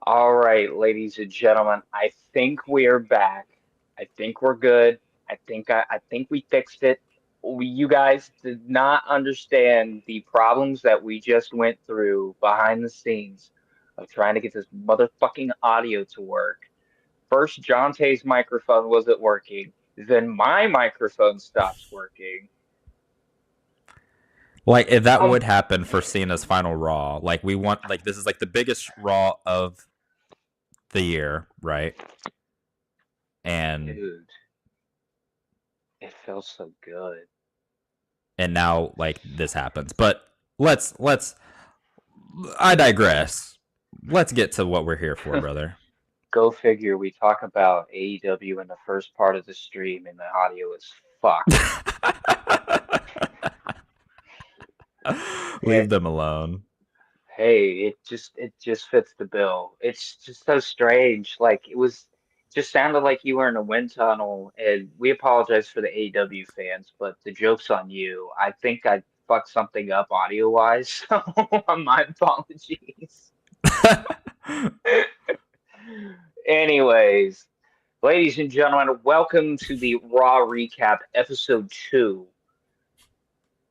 All right, ladies and gentlemen, I think we are back. I think we're good. I think we fixed it. You guys did not understand the problems that we just went through behind the scenes of trying to get this motherfucking audio to work. First, Jonte's microphone wasn't working. Then my microphone stops working. Like if that Um, would happen for Cena's final Raw, like we want, like this is like the biggest Raw of the year, right? And dude, it feels so good. and now like this happens. But let's I digress. Let's get to what we're here for, brother. Go figure, we talk about AEW in the first part of the stream and the audio is fucked. Leave It, them alone. hey, it just fits the bill. It's just so strange. Like it was just sounded like you were in a wind tunnel, and we apologize for the AEW fans, but the joke's on you. I think I fucked something up audio wise, so my apologies. Anyways, ladies and gentlemen, welcome to the Raw Recap, Episode 2.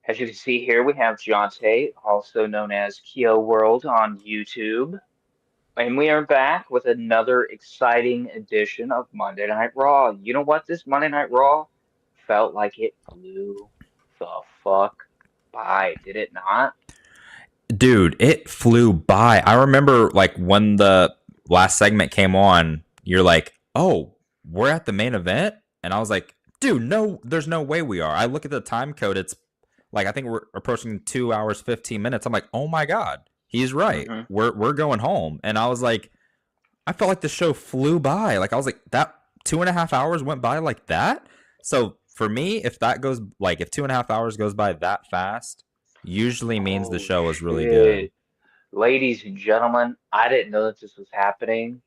As you can see here, we have Jonte, also known as Kyo World on YouTube. And we are back with another exciting edition of Monday Night Raw. You know what? This Monday Night Raw felt like it flew the fuck by, did it not? Dude, it flew by. I remember like when the last segment came on, you're like, "Oh, we're at the main event?" And I was like, "Dude, no, there's no way we are." I look at the time code, it's like I think we're approaching 2 hours 15 minutes. I'm like, "Oh my god. He's right. Hmm. We're going home." And I was like, I felt like the show flew by. Like I was like, that 2.5 hours went by like that. So for me, if that goes like if 2.5 hours goes by that fast, usually means the Oh show is really good. shit. Ladies and gentlemen, I didn't know that this was happening.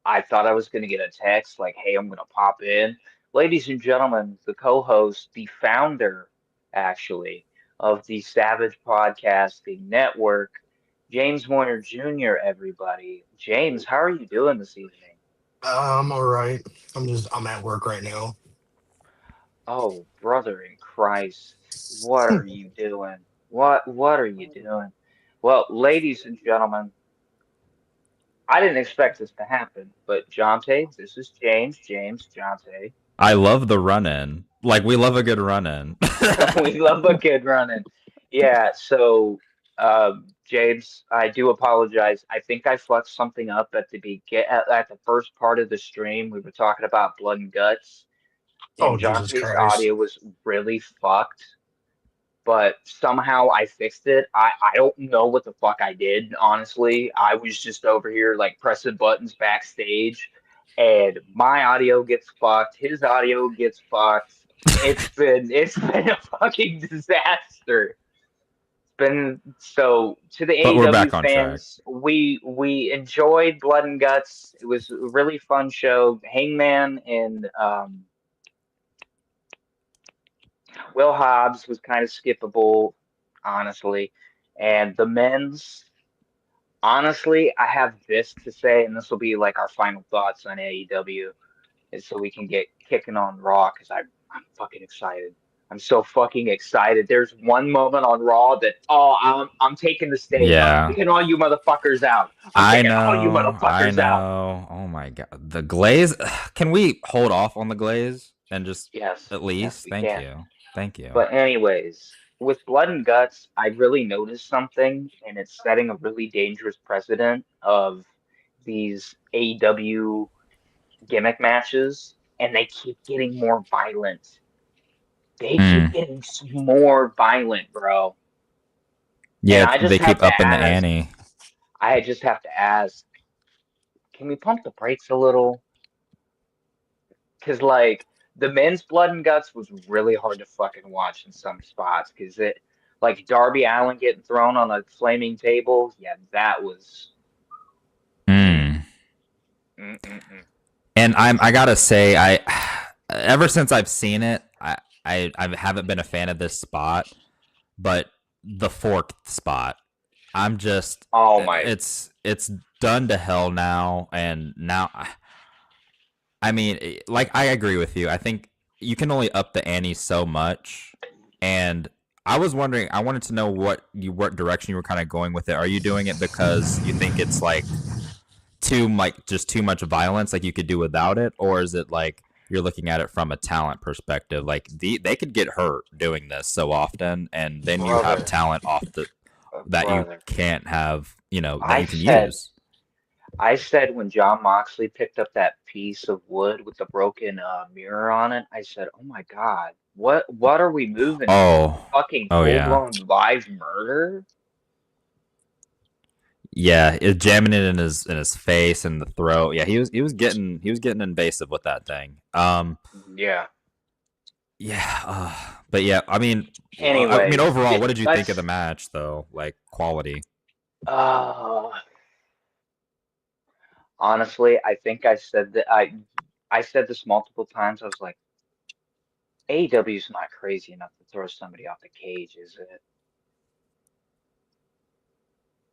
I thought I was going to get a text like, hey, I'm going to pop in. Ladies and gentlemen, the co host, the founder, actually, of the Savage Podcasting Network, James Moyer Jr., everybody. James, how are you doing this evening? I'm all right. I'm at work right now. Oh, brother in Christ, what are you doing? What are you doing? Well, ladies and gentlemen, I didn't expect this to happen, but Jonte, this is James, Jonte. I love the run in. Like we love a good run in. We love a good running. Yeah, so James, I do apologize. I think I fucked something up at at the first part of the stream. We were talking about blood and guts, Oh and Jesus Jonte's Christ! audio was really fucked, but somehow I fixed it. I don't know what the fuck I did, honestly. I was just over here like pressing buttons backstage, and my audio gets fucked, his audio gets fucked. It's been a fucking disaster. It's been so to the But we're AEW back on track. fans, we enjoyed Blood and Guts. It was a really fun show. Hangman and Will Hobbs was kind of skippable, honestly. And the men's, honestly, I have this to say, and this will be like our final thoughts on AEW, is so we can get kicking on Raw because I'm fucking excited. I'm so fucking excited. There's one moment on Raw that I'm taking the stage. I'm Yeah. taking all you motherfuckers out. I'm I taking all you know. I motherfuckers out. know. Oh my god. The glaze. Can we hold off on the glaze and just Yes, at yes, least? we Thank can. you. Thank you. But anyways, with Blood and Guts, I really noticed something, and it's setting a really dangerous precedent of these AEW gimmick matches, and they keep getting more violent. They keep Mm. getting more violent, bro. And Yeah, they keep upping the ante. I just have to ask, can we pump the brakes a little? Because like the men's Blood and Guts was really hard to fucking watch in some spots because it like Darby Allin getting thrown on a flaming table. Yeah, that was mm, Mm. mm. And I gotta say, I ever since I've seen it, I haven't been a fan of this spot, but the forked spot, I'm just Oh my, it's done to hell now, and now, I mean, like I agree with you. I think you can only up the ante so much, and I was wondering. I wanted to know what direction you were kind of going with it. Are you doing it because you think it's like just too much violence, like you could do without it, or is it like you're looking at it from a talent perspective, like they could get hurt doing this so often, and then you have Brother, talent off the that you brother. can't have, that I you can said, use. I said when John Moxley picked up that piece of wood with the broken mirror on it, I said, "Oh my God, what are we moving to? Oh, Fucking oh yeah, full-blown live murder?" yeah, it jamming it in his face and the throat. Yeah, he was getting invasive with that thing. Yeah. Yeah, but yeah, I mean, Anyways, overall, what did you think of the let's. match though? Like quality. Uh, honestly, I think I said that I said this multiple times. I was like, AEW's not crazy enough to throw somebody off the cage, is it?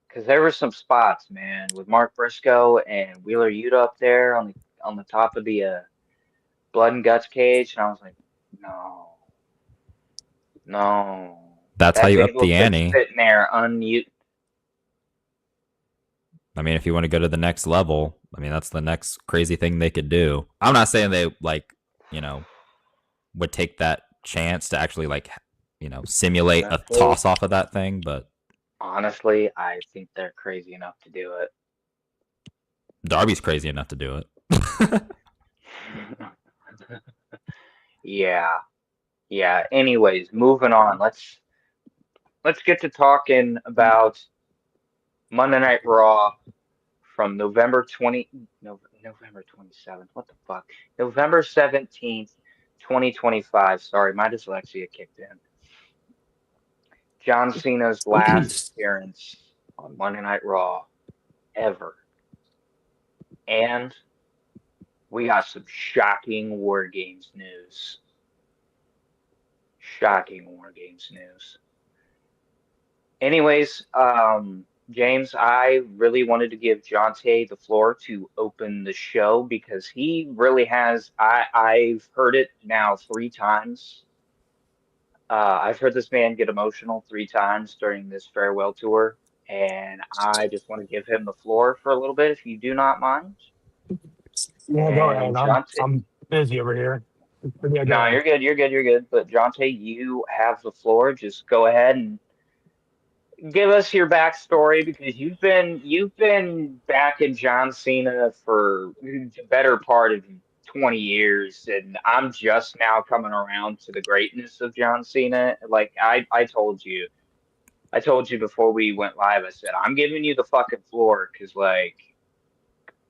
Because there were some spots, man, with Mark Briscoe and Wheeler Yuta up there on the top of the blood and guts cage, and I was like, no, no, That's how that you up table's the been ante. sitting there unused. I mean, if you want to go to the next level, I mean, that's the next crazy thing they could do. I'm not saying they like, you know, would take that chance to actually like, simulate a Honestly, toss off of that thing, but honestly, I think they're crazy enough to do Darby's crazy enough to do it. it. Yeah, yeah. Anyways, moving on. Let's get to talking about Monday Night Raw from November 27th. What the fuck? November 17th, 2025. Sorry, my dyslexia kicked in. John Cena's last appearance on Monday Night Raw ever. And we got some shocking War Games news. Shocking War Games news. Anyways, James, I really wanted to give Jonte the floor to open the show because he really has. I've heard it now 3 times. I've heard this man get emotional 3 times during this farewell tour, and I just want to give him the floor for a little bit, if you do not mind. Yeah, go ahead. And Jonte, I'm busy over here. But yeah, go no, ahead. you're good, you're good, you're good. But Jonte, you have the floor. Just go ahead and give us your backstory because you've been backing John Cena for the better part of 20 years, and I'm just now coming around to the greatness of John Cena. Like I told you before we went live. I said I'm giving you the fucking floor because like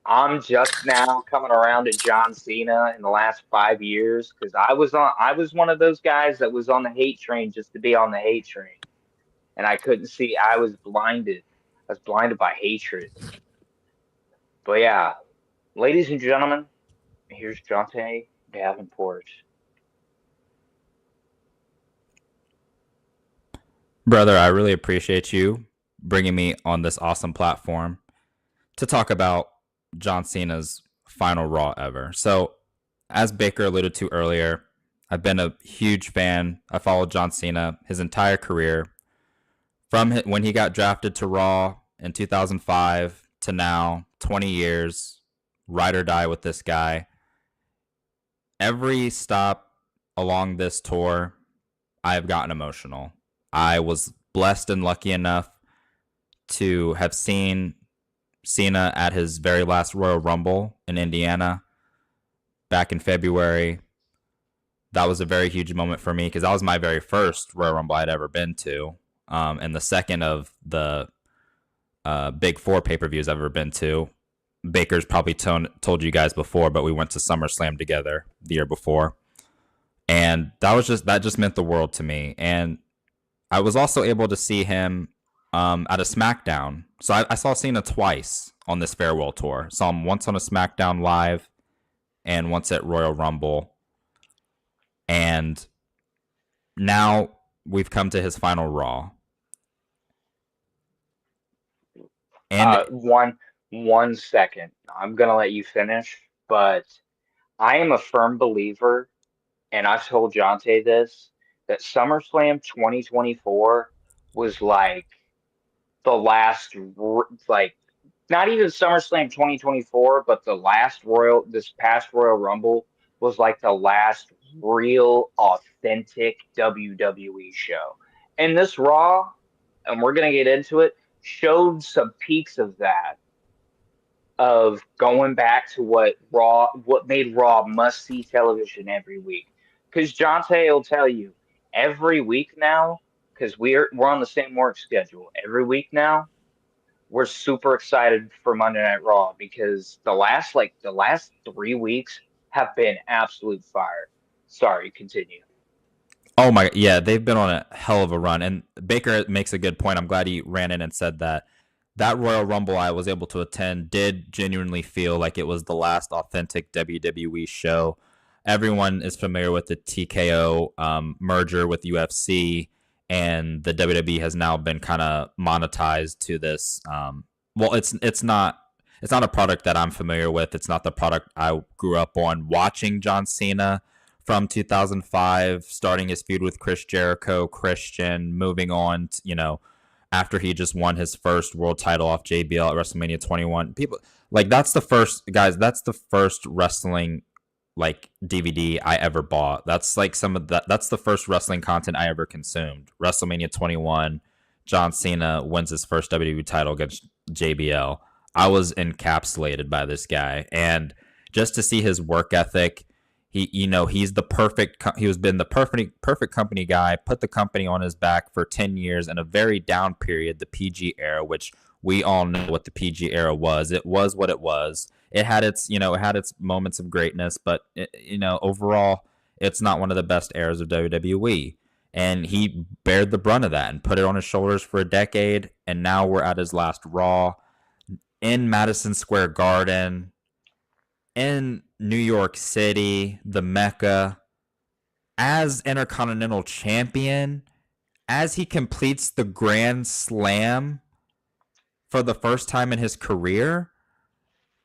I'm just now coming around to John Cena in the last 5 years because I was one of those guys that was on the hate train just to be on the hate train, and I couldn't see. I was blinded. I was blinded by hatred. But yeah, ladies and gentlemen, here's Jonte Davenport. Brother, I really appreciate you bringing me on this awesome platform to talk about John Cena's final Raw ever. So, as Baker alluded to earlier, I've been a huge fan. I followed John Cena his entire career from when he got drafted to Raw in 2005 to now, 20 years, ride or die with this guy. Every stop along this tour, I've gotten emotional. I was blessed and lucky enough to have seen Cena at his very last Royal Rumble in Indiana back in February. That was a very huge moment for me because that was my very first Royal Rumble I'd ever been to, and the second of the big four pay-per-views I've ever been to. Baker's probably told you guys before, but we went to SummerSlam together the year before, and that just meant the world to me. And I was also able to see him at a SmackDown. So I saw Cena twice on this farewell tour. Saw him once on a SmackDown Live and once at Royal Rumble. And now we've come to his final Raw. And One 1 second. I'm gonna let you finish, but I am a firm believer, and I've told Jonte this, that SummerSlam 2024 was like the last, like, not even SummerSlam 2024, but this past Royal Rumble was like the last real, authentic WWE show. And this Raw, and we're gonna get into it, showed some peaks of that, of going back to what made Raw must see television every week. Because Jonte will tell you every week now, because we're on the same work schedule. Every week now, we're super excited for Monday Night Raw because the last 3 weeks have been absolute fire. Sorry, continue. Oh my, yeah, they've been on a hell of a run. And Baker makes a good point. I'm glad he ran in and said that. That Royal Rumble I was able to attend did genuinely feel like it was the last authentic WWE show. Everyone is familiar with the TKO merger with UFC, and the WWE has now been kind of monetized to this. Well, it's not a product that I'm familiar with. It's not the product I grew up on watching John Cena from 2005, starting his feud with Chris Jericho, Christian, moving on, after he just won his first world title off JBL at WrestleMania 21. People like that's the first guys. That's the first wrestling like DVD I ever bought. That's like some of that. That's the first wrestling content I ever consumed. WrestleMania 21. John Cena wins his first WWE title against JBL. I was encapsulated by this guy, and just to see his work ethic. He's the perfect. He has been the perfect company guy. Put the company on his back for 10 years in a very down period, the PG era, which we all know what the PG era was. It was what it was. It had its moments of greatness, but overall, it's not one of the best eras of WWE. And he bared the brunt of that and put it on his shoulders for a decade. And now we're at his last Raw in Madison Square Garden, in New York City, the Mecca, as Intercontinental Champion, as he completes the Grand Slam for the first time in his career.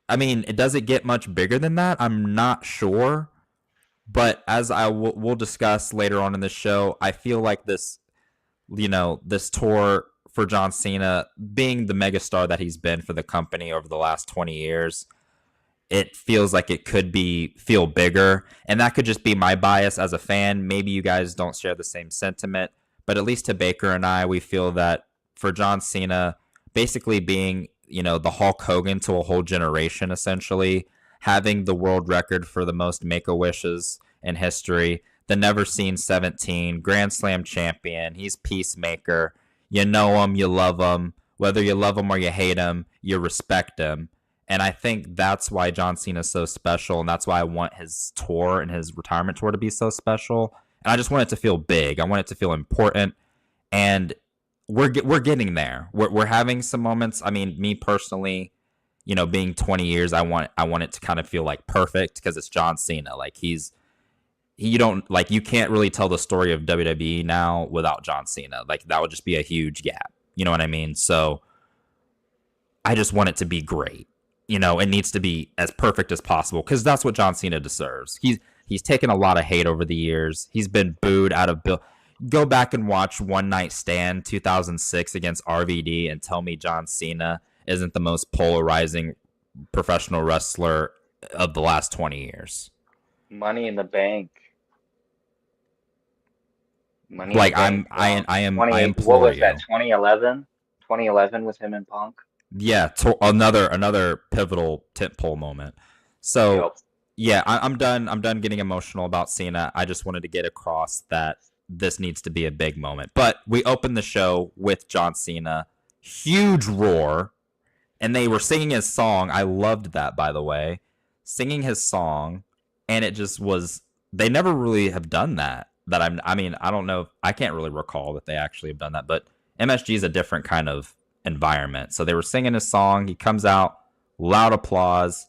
I mean, does it get much bigger than that? I'm not sure. But as we'll discuss later on in the show, I feel like this tour for John Cena, being the megastar that he's been for the company over the last 20 years, it feels like it could feel bigger. And that could just be my bias as a fan. Maybe you guys don't share the same sentiment, but at least to Baker and I, we feel that for John Cena, basically being, the Hulk Hogan to a whole generation, essentially, having the world record for the most Make-A-Wishes in history, the never seen 17, Grand Slam champion. He's Peacemaker. You know him, you love him. Whether you love him or you hate him, you respect him. And I think that's why John Cena is so special, and that's why I want his tour and his retirement tour to be so special. And I just want it to feel big. I want it to feel important, and we're getting there. We're having some moments. I mean, me personally, being 20 years, I want it to kind of feel like perfect because it's John Cena. Like you can't really tell the story of WWE now without John Cena. Like that would just be a huge gap. You know what I mean? So I just want it to be great. It needs to be as perfect as possible because that's what John Cena deserves. He's taken a lot of hate over the years. He's been booed out of Bill. Go back and watch One Night Stand 2006 against RVD and tell me John Cena isn't the most polarizing professional wrestler of the last 20 years. Money in the Bank. I implore what was you. that? 2011. 2011 with him and Punk. Yeah, another pivotal tentpole moment. So, Yep. yeah, I'm done. I'm done getting emotional about Cena. I just wanted to get across that this needs to be a big moment. But we opened the show with John Cena, huge roar, and they were singing his song. I loved that, by the way, singing his song, and it just was. They never really have done that. I don't know. I can't really recall that they actually have done that, but MSG is a different kind of environment. So they were singing his song. He comes out, loud applause,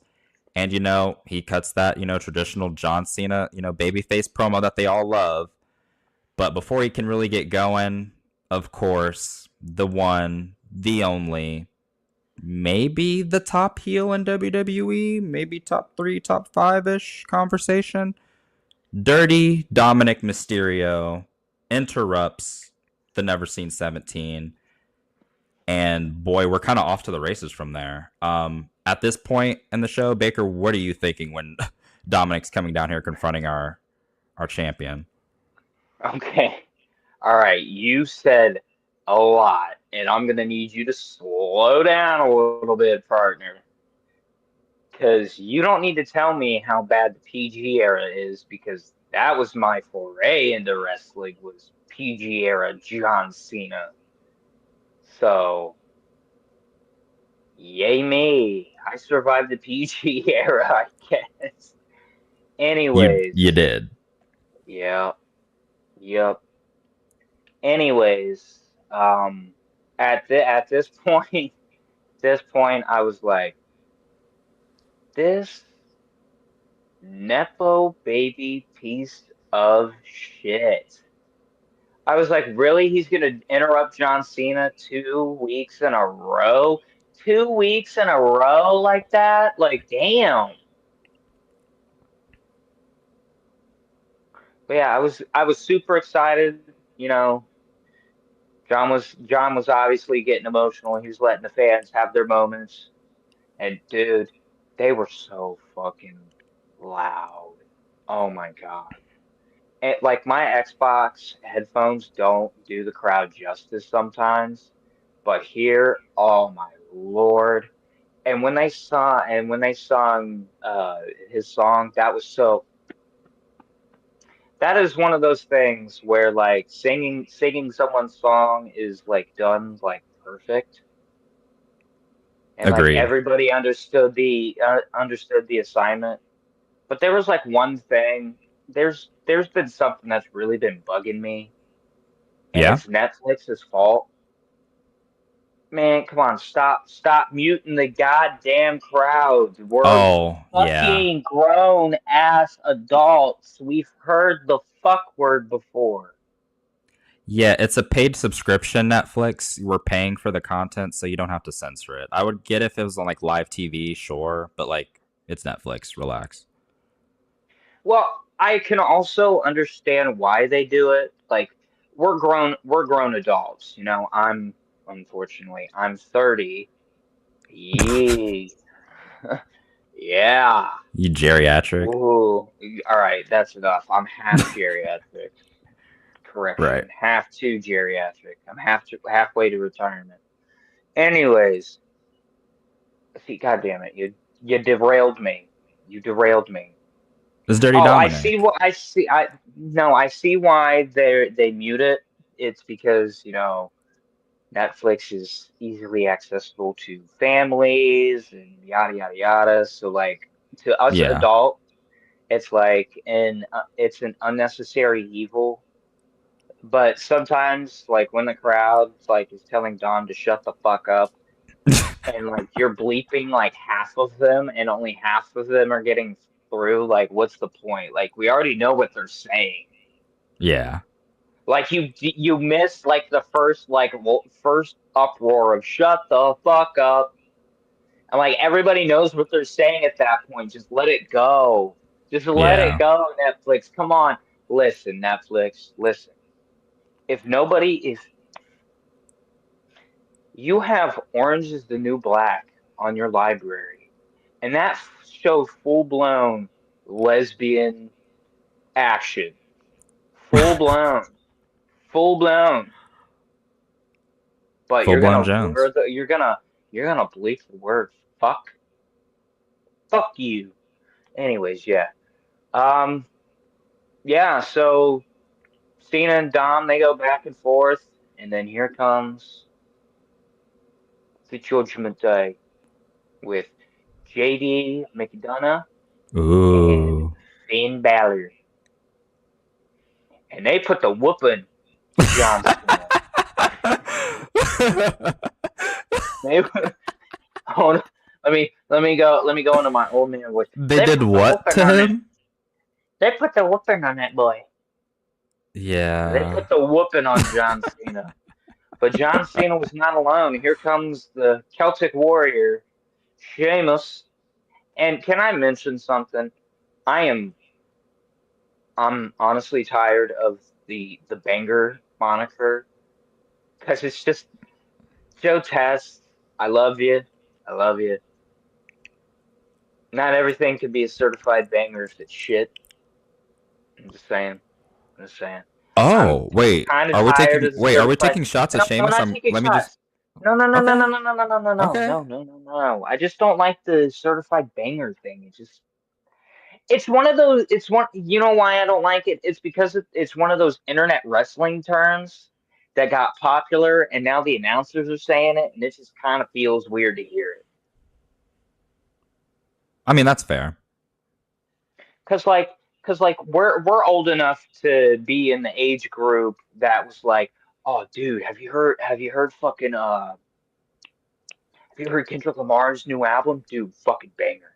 and he cuts that traditional John Cena babyface promo that they all love. But before he can really get going, of course, the one, the only maybe the top heel in WWE, maybe top 3, top 5-ish conversation. Dirty Dominic Mysterio interrupts the Never Seen 17. And boy, we're kind of off to the races from there. At this point in the show, Baker, what are you thinking when Dominic's coming down here confronting our champion? Okay. All right. You said a lot, and I'm going to need you to slow down a little bit, partner. Because you don't need to tell me how bad the PG era is, because that was my foray into wrestling, was PG era John Cena. So, yay me. I survived the PG era, I guess. Anyways. You did. Yep. Anyways, at this point, I was like, this Nepo baby piece of shit. I was like, really? He's gonna interrupt John Cena 2 weeks in a row? 2 weeks in a row like that? Like, damn. But yeah, I was super excited. You know, John was obviously getting emotional. He was letting the fans have their moments. And dude, they were so fucking loud. Oh my God. Like my Xbox headphones don't do the crowd justice sometimes, but here, oh my Lord. And when they sung his song, that is one of those things where like singing someone's song is like done like perfect. And like Agreed. everybody understood the assignment. But there was like one thing. There's been something that's really been bugging me, and Yeah. it's Netflix's fault. Man, come on, stop muting the goddamn crowd. We're Oh, yeah. fucking grown ass adults. We've heard the fuck word before. Yeah, it's a paid subscription, Netflix. We're paying for the content, so you don't have to censor it. I would get if it was on like live TV, sure, but like it's Netflix. Relax. Well, I can also understand why they do it. Like we're grown adults, you know. I'm 30. Yee. Yeah. You geriatric. Ooh. All right, that's enough. I'm half geriatric. Right. Correction. Half to geriatric. I'm halfway to retirement. Anyways, see, God damn it, you derailed me. You derailed me. It's Dirty Oh, I Dominic. see what I see. I see why they mute it. It's because, you know, Netflix is easily accessible to families and yada yada yada. So like to us Yeah. adults, it's like it's an unnecessary evil. But sometimes, like when the crowd like is telling Dom to shut the fuck up, and like you're bleeping like half of them, and only half of them are getting through, like what's the point? Like we already know what they're saying. Yeah. Like you missed like the first uproar of shut the fuck up. And like everybody knows what they're saying at that point. Just let it go. Just let it Yeah. go, Netflix. Come on. Listen, Netflix. Listen. If nobody is you have Orange is the New Black on your library, and that shows full blown lesbian action. Full blown. Full blown. But Full blown Jones. you're gonna bleep the word fuck. Fuck you. Anyways, yeah. Um yeah, so Cena and Dom, they go back and forth, and then here comes the Judgment Day with JD McDonough and Ooh. Finn Balor. And they put the whooping to John Cena. They, oh, let me go into my old man voice. They did what to him? They put the whooping on that boy. Yeah. They put the whooping on John Cena. But John Cena was not alone. Here comes the Celtic Warrior, Sheamus. And can I mention something? I am I'm honestly tired of the banger moniker because it's just Joe Test. I love you. I love you. Not everything can be a certified banger if it's shit. I'm just saying. I'm just saying. I'm Oh, wait. kind of Are we tired taking of the wait, are we certified. taking shots at No, I'm Sheamus? not taking Let me just shots. No, no, no, no, no, okay. no, no, no, no, no, no, Okay. no, no, no, no. I just don't like the certified banger thing. It's one of those. It's one. You know why I don't like it? It's because it's one of those internet wrestling terms that got popular, and now the announcers are saying it, and it just kind of feels weird to hear it. I mean, that's fair. Cause like, cause like we're old enough to be in the age group that was like, oh, dude, have you heard fucking have you heard Kendrick Lamar's new album? Dude, fucking banger.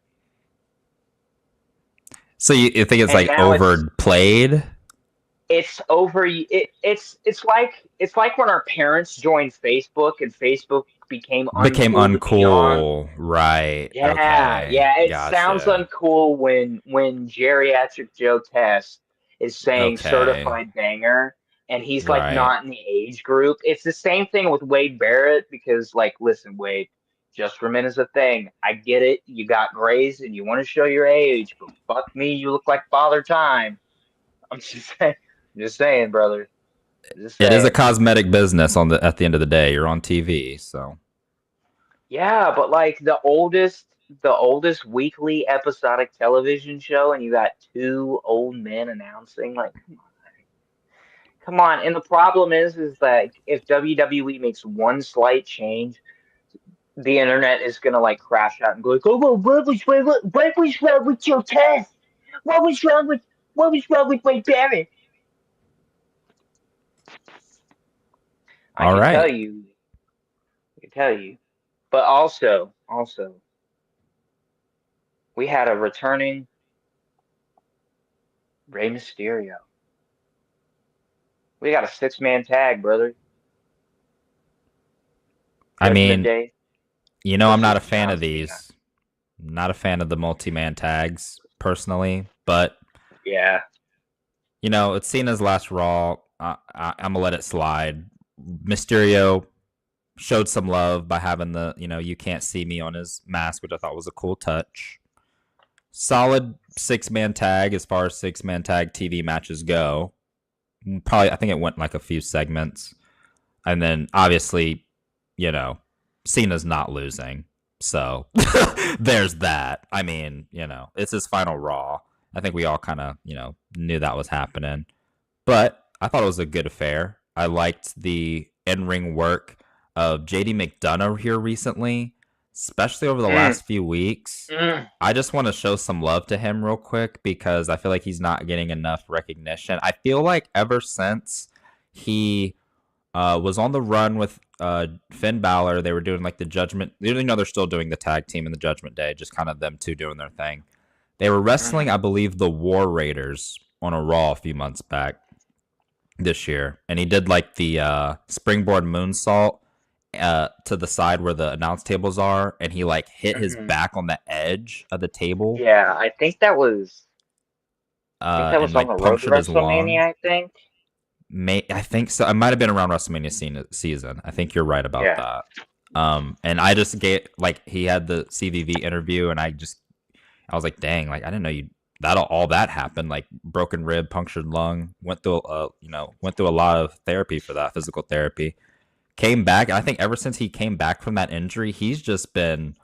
So you think it's And like now overplayed? it's over. It's like when our parents joined Facebook and Facebook became Became uncool to be on. uncool. Right. Yeah, Okay. yeah. It sounds Gotcha. uncool when geriatric Joe Test is saying Okay. certified banger and he's like Right. not in the age group. It's the same thing with Wade Barrett because like listen, Wade, just for men is a thing. I get it. You got grays and you want to show your age, but fuck me, you look like Father Time. I'm just saying. I'm just saying, brother. Just It is a saying. cosmetic business on the at the end of the day. You're on TV, so Yeah, but like the oldest weekly episodic television show, and you got two old men announcing. Like, come on. And the problem is that if WWE makes one slight change, the internet is gonna like crash out and go like, "Oh, well, what was wrong with your test? What was wrong with my parent?" I all can tell right. you, I can tell you. But also, we had a returning Rey Mysterio. We got a six-man tag, brother. I Judgment mean, Day I'm not versus a fan John of Cena. these. Not a fan of the multi-man tags personally, but Yeah. it's Cena's last Raw. I'm gonna let it slide. Mysterio showed some love by having the you can't see me on his mask, which I thought was a cool touch. Solid six-man tag as far as six-man tag TV matches go. Probably, I think it went like a few segments, and then obviously, you know, Cena's not losing, so there's that. I mean, it's his final Raw. I think we all kind of knew that was happening, but I thought it was a good affair. I liked the in-ring work of JD McDonough here recently, especially over the Mm, last few weeks. mm. I just want to show some love to him real quick because I feel like he's not getting enough recognition. I feel like ever since he was on the run with Finn Balor, they were doing like the Judgment. They're still doing the tag team in the Judgment Day, just kind of them two doing their thing. They were wrestling, I Mhm. believe, the War Raiders on a Raw a few months back this year, and he did like the springboard moonsault to the side where the announce tables are, and he like hit his Mhm. back on the edge of the table, Yeah, I think that was and on the like road to punctured his WrestleMania, lung. I think. I think so. It might have been around WrestleMania season. I think you're right about Yeah. that. And I just get like he had the CVV interview, and I was like, dang, like I didn't know you that all that happened. Like broken rib, punctured lung, went through a lot of therapy for that, physical therapy. Came back. I think ever since he came back from that injury, he's just been,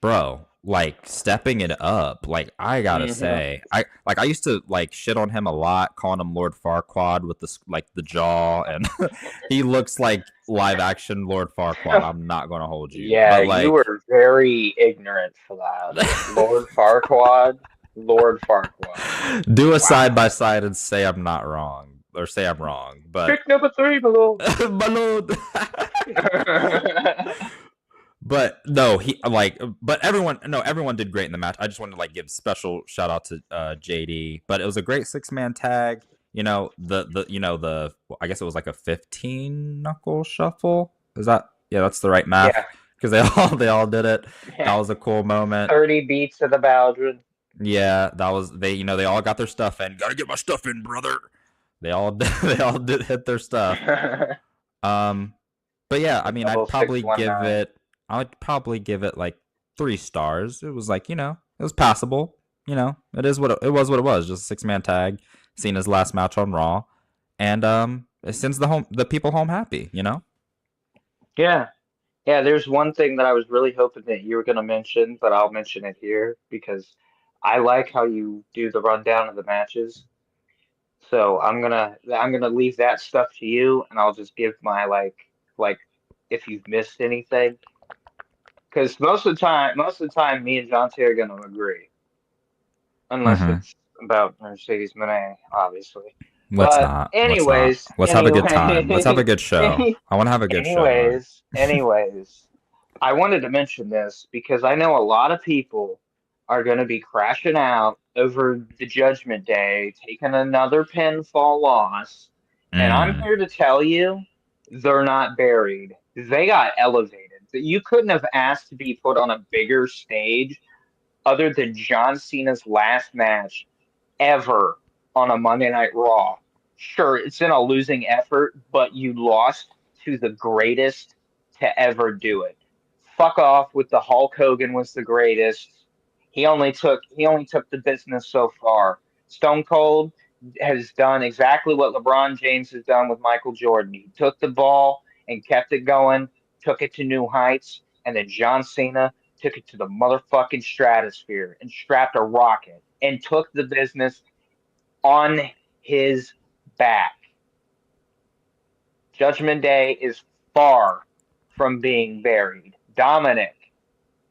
bro, like stepping it up. Like I gotta Mhm. say, I used to like shit on him a lot, calling him Lord Farquaad with the jaw, and he looks like live action Lord Farquaad. I'm not gonna hold you, Yeah, but you like were very ignorant for that. Lord Farquaad, Lord Farquaad. do a side Wow. by side and say I'm not wrong or say I'm wrong, but Pick number three, below. Balloon. But no, everyone did great in the match. I just wanted to like give special shout out to JD, but it was a great six-man tag. the I guess it was like a 15 knuckle shuffle. Is that that's the right math? Yeah, Because they all did it. That yeah. was a cool moment. 30 beats of the Baldwin. Yeah, that was they all got their stuff in. Gotta get my stuff in, brother. They all they all did hit their stuff. Um, but yeah, I The mean, double 619. I'd probably give it like 3 stars. It was like it was passable. It is it was what it was. Just a 6-man tag. Cena's last match on Raw, and it sends the people home happy. Yeah. Yeah, there's one thing that I was really hoping that you were going to mention, but I'll mention it here because I like how you do the rundown of the matches. So I'm gonna leave that stuff to you, and I'll just give my like if you've missed anything, because most of the time, me and Jonte are gonna agree, unless Mm-hmm. it's about Mercedes Moné, obviously. Let's But not. Let's not. anyways, Let's have a good time. Let's have a good show. any, I want to have a good show. anyways, I wanted to mention this because I know a lot of people are going to be crashing out over the Judgment Day, taking another pinfall loss. And I'm Mm. here to tell you, they're not buried. They got elevated. You couldn't have asked to be put on a bigger stage other than John Cena's last match ever on a Monday Night Raw. Sure, it's in a losing effort, but you lost to the greatest to ever do it. Fuck off with the Hulk Hogan was the greatest. He only took the business so far. Stone Cold has done exactly what LeBron James has done with Michael Jordan. He took the ball and kept it going, took it to new heights, and then John Cena took it to the motherfucking stratosphere and strapped a rocket and took the business on his back. Judgment Day is far from being buried. Dominic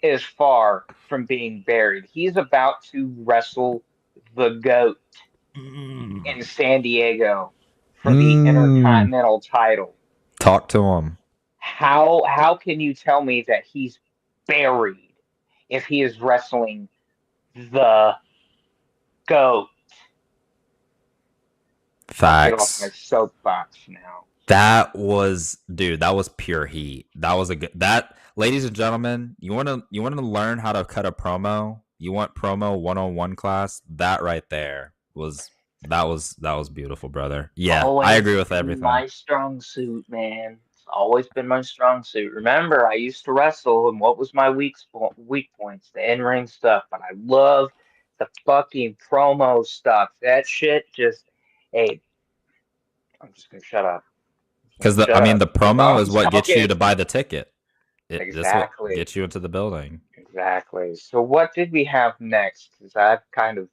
is far from being buried. He's about to wrestle the GOAT in San Diego for the Mm. Intercontinental title. Talk to him. How can you tell me that he's buried if he is wrestling the GOAT? I'll get off my Facts. soapbox now. That was pure heat. That was a good that ladies and gentlemen, you want to learn how to cut a promo? You want promo 101 class? That right there that was beautiful, brother. Yeah, I Always agree with been everything. my strong suit, man. It's always been my strong suit. Remember, I used to wrestle, and what was my weak points? The in-ring stuff. But I love the fucking promo stuff. That shit just, hey, I'm just gonna shut up. I'm just Cuz gonna shut the up. Keep promo on is what gets you talking. to buy the ticket. That's what Exactly, gets you into the building. exactly. So what did we have next? Because I've kind of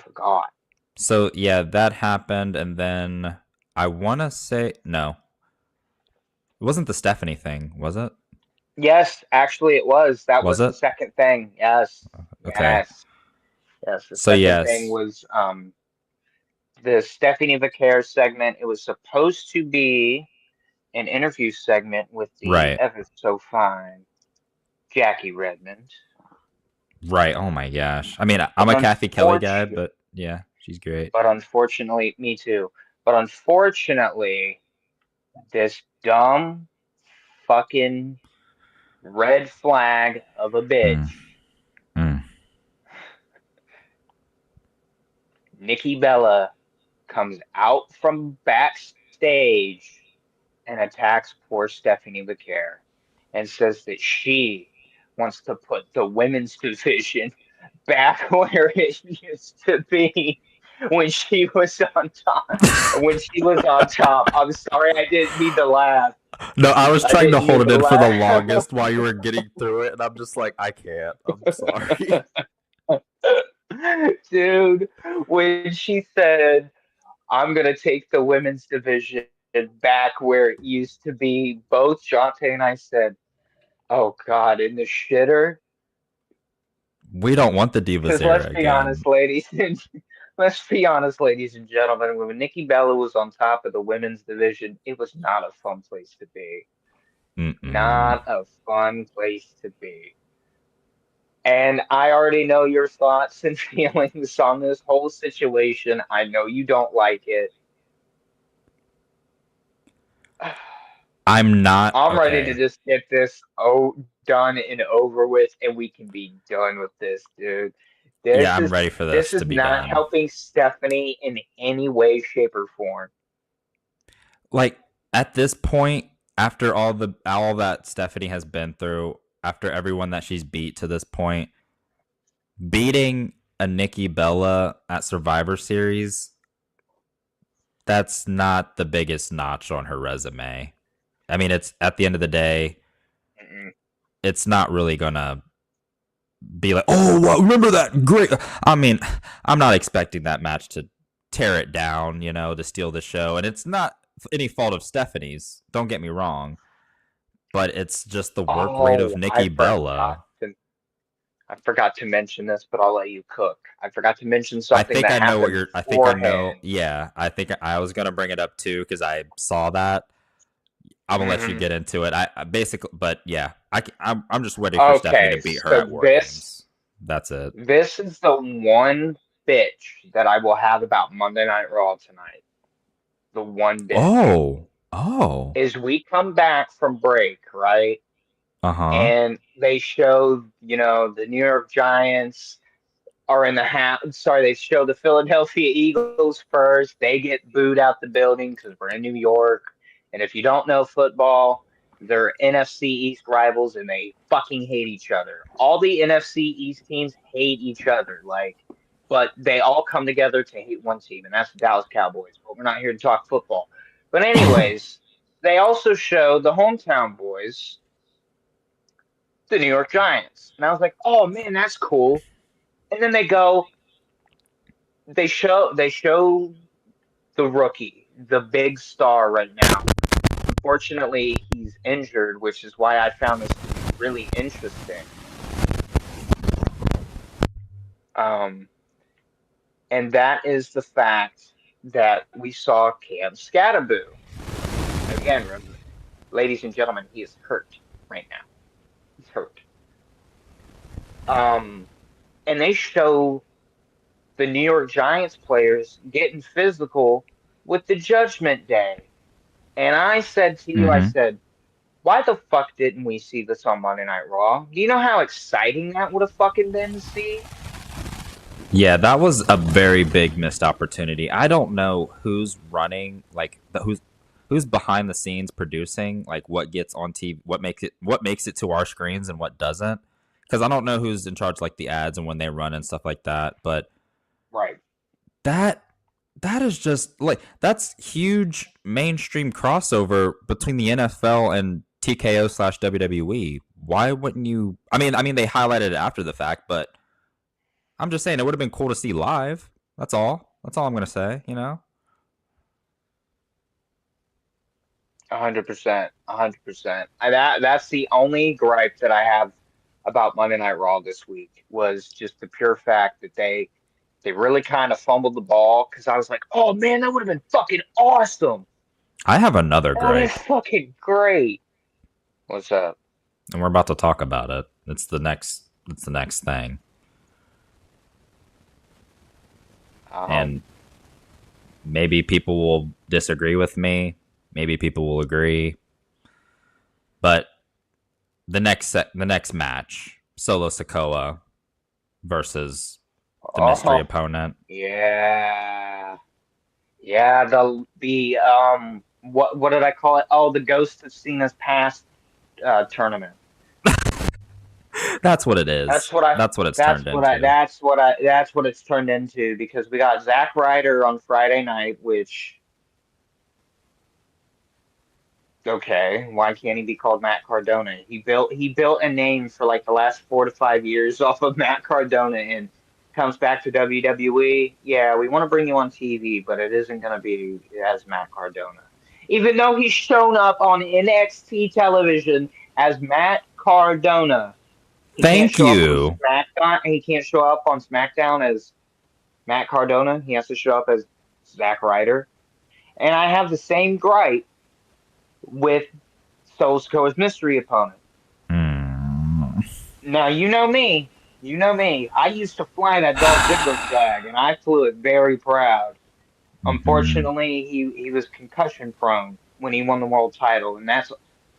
forgot. So, yeah, that happened and then I want to say no. It wasn't the Stephanie thing, was it? Yes, actually, it was. That Was was the it? second thing. Yes, Okay. yes. Yes, the So, second thing yes. was the Stephanie Vicaire segment. It was supposed to be an interview segment with the Right. ever so fine Jackie Redmond. Right. Oh my gosh. I mean, I'm But a Kathy Kelly guy, but yeah, she's great. unfortunately, me too. But unfortunately, this dumb fucking red flag of a bitch, Mm, mm. Nikki Bella, comes out from backstage and attacks poor Stephanie Vicaire and says that she wants to put the women's division back where it used to be when she was on top. When she was on top. I'm sorry, I didn't mean to laugh. No, I was I trying to didn't hold mean it to in for the laugh. longest while you were getting through it, and I'm just like, I can't. I'm sorry. Dude, when she said, I'm going to take the women's division back where it used to be, both Jonte and I said, oh God, in the shitter. We don't want the Divas Because era again. let's be honest, ladies and gentlemen, when Nikki Bella was on top of the women's division, it was not a fun place to be. Mm-mm. Not a fun place to be. And I already know your thoughts and feelings on this whole situation. I know you don't like it. I'm not I'm ready to okay. just get this done and over with, and we can be done with this, dude. Yeah, This I'm is ready for this this is to be not done. helping Stephanie in any way, shape, or form. Like at this point, after all that Stephanie has been through, after everyone that she's beat to this point, beating a Nikki Bella at Survivor Series, that's not the biggest notch on her resume. I mean, it's at the end of the day, Mm-mm. it's not really gonna be like, oh, well, remember that great. I mean, I'm not expecting that match to tear it down, to steal the show. And it's not any fault of Stephanie's. Don't get me wrong. But it's just the work rate of Oh, Nikki Bella. I forgot to mention this, but I'll let you cook. I forgot to mention something that happened I think I know. beforehand. Yeah, I think I was gonna bring it up too because I saw that. I'm gonna let you Hmm. get into it. I basically, but yeah, I'm just waiting for Stephanie to Okay, beat her so at WarGames. That's it. this is the one bitch that I will have about Monday Night Raw tonight. The one bitch Oh, is we come back from break, right? uh huh. And they show, the New York Giants are in the half. Sorry, they show the Philadelphia Eagles first. They get booed out the building because we're in New York. And if you don't know football, they're NFC East rivals and they fucking hate each other. All the NFC East teams hate each other, but they all come together to hate one team, and that's the Dallas Cowboys. But we're not here to talk football. But anyways, they also show the hometown boys, the New York Giants, and I was like, oh man, that's cool. And then they show the rookie, the big star right now. Unfortunately, he's injured, which is why I found this to be really interesting. Um, and that is the fact that we saw Cam Scataboo. Again, ladies and gentlemen, he is hurt right now. He's hurt. Um, and they show the New York Giants players getting physical with the Judgment Day. And I said to you, I Mm-hmm. said, why the fuck didn't we see this on Monday Night Raw? Do you know how exciting that would have fucking been to see? Yeah, that was a very big missed opportunity. I don't know who's running, like who's behind the scenes producing, like what gets on TV, what makes it to our screens and what doesn't. Because I don't know who's in charge, like the ads and when they run and stuff like that. But Right. that that is just like that's huge mainstream crossover between the NFL and TKO / WWE. Why wouldn't you? I mean, they highlighted it after the fact, but I'm just saying it would have been cool to see live. That's all. That's all I'm gonna say. 100%. 100%. That's the only gripe that I have about Monday Night Raw this week was just the pure fact that they really kind of fumbled the ball because I was like, oh man, that would have been fucking awesome. I have another That would have gripe, been fucking great. What's up? and we're about to talk about it. It's the next. It's the next thing, Um, and maybe people will disagree with me. Maybe people will agree. But the next match, Solo Sikoa versus the mystery oh opponent. yeah. Yeah, the what did I call it? Oh, the Ghost of Cena's past tournament. That's what it That's is. what I That's what it's that's turned what I into. that's what it's turned into because we got Zack Ryder on Friday night, which okay, why can't he be called Matt Cardona? He built a name for like the last 4 to 5 years off of Matt Cardona and comes back to WWE. Yeah, we want to bring you on TV, but it isn't gonna be as Matt Cardona. Even though he's shown up on NXT television as Matt Cardona, he can't Thank show up on you. SmackDown. He can't show up on SmackDown as Matt Cardona. He has to show up as Zack Ryder. And I have the same gripe with Sikoa's mystery opponent. Hmm. Now you know me. You know me. I used to fly that Dolph Ziggler flag, and I flew it very proud. Hmm. Unfortunately, he was concussion prone when he won the world title, and that's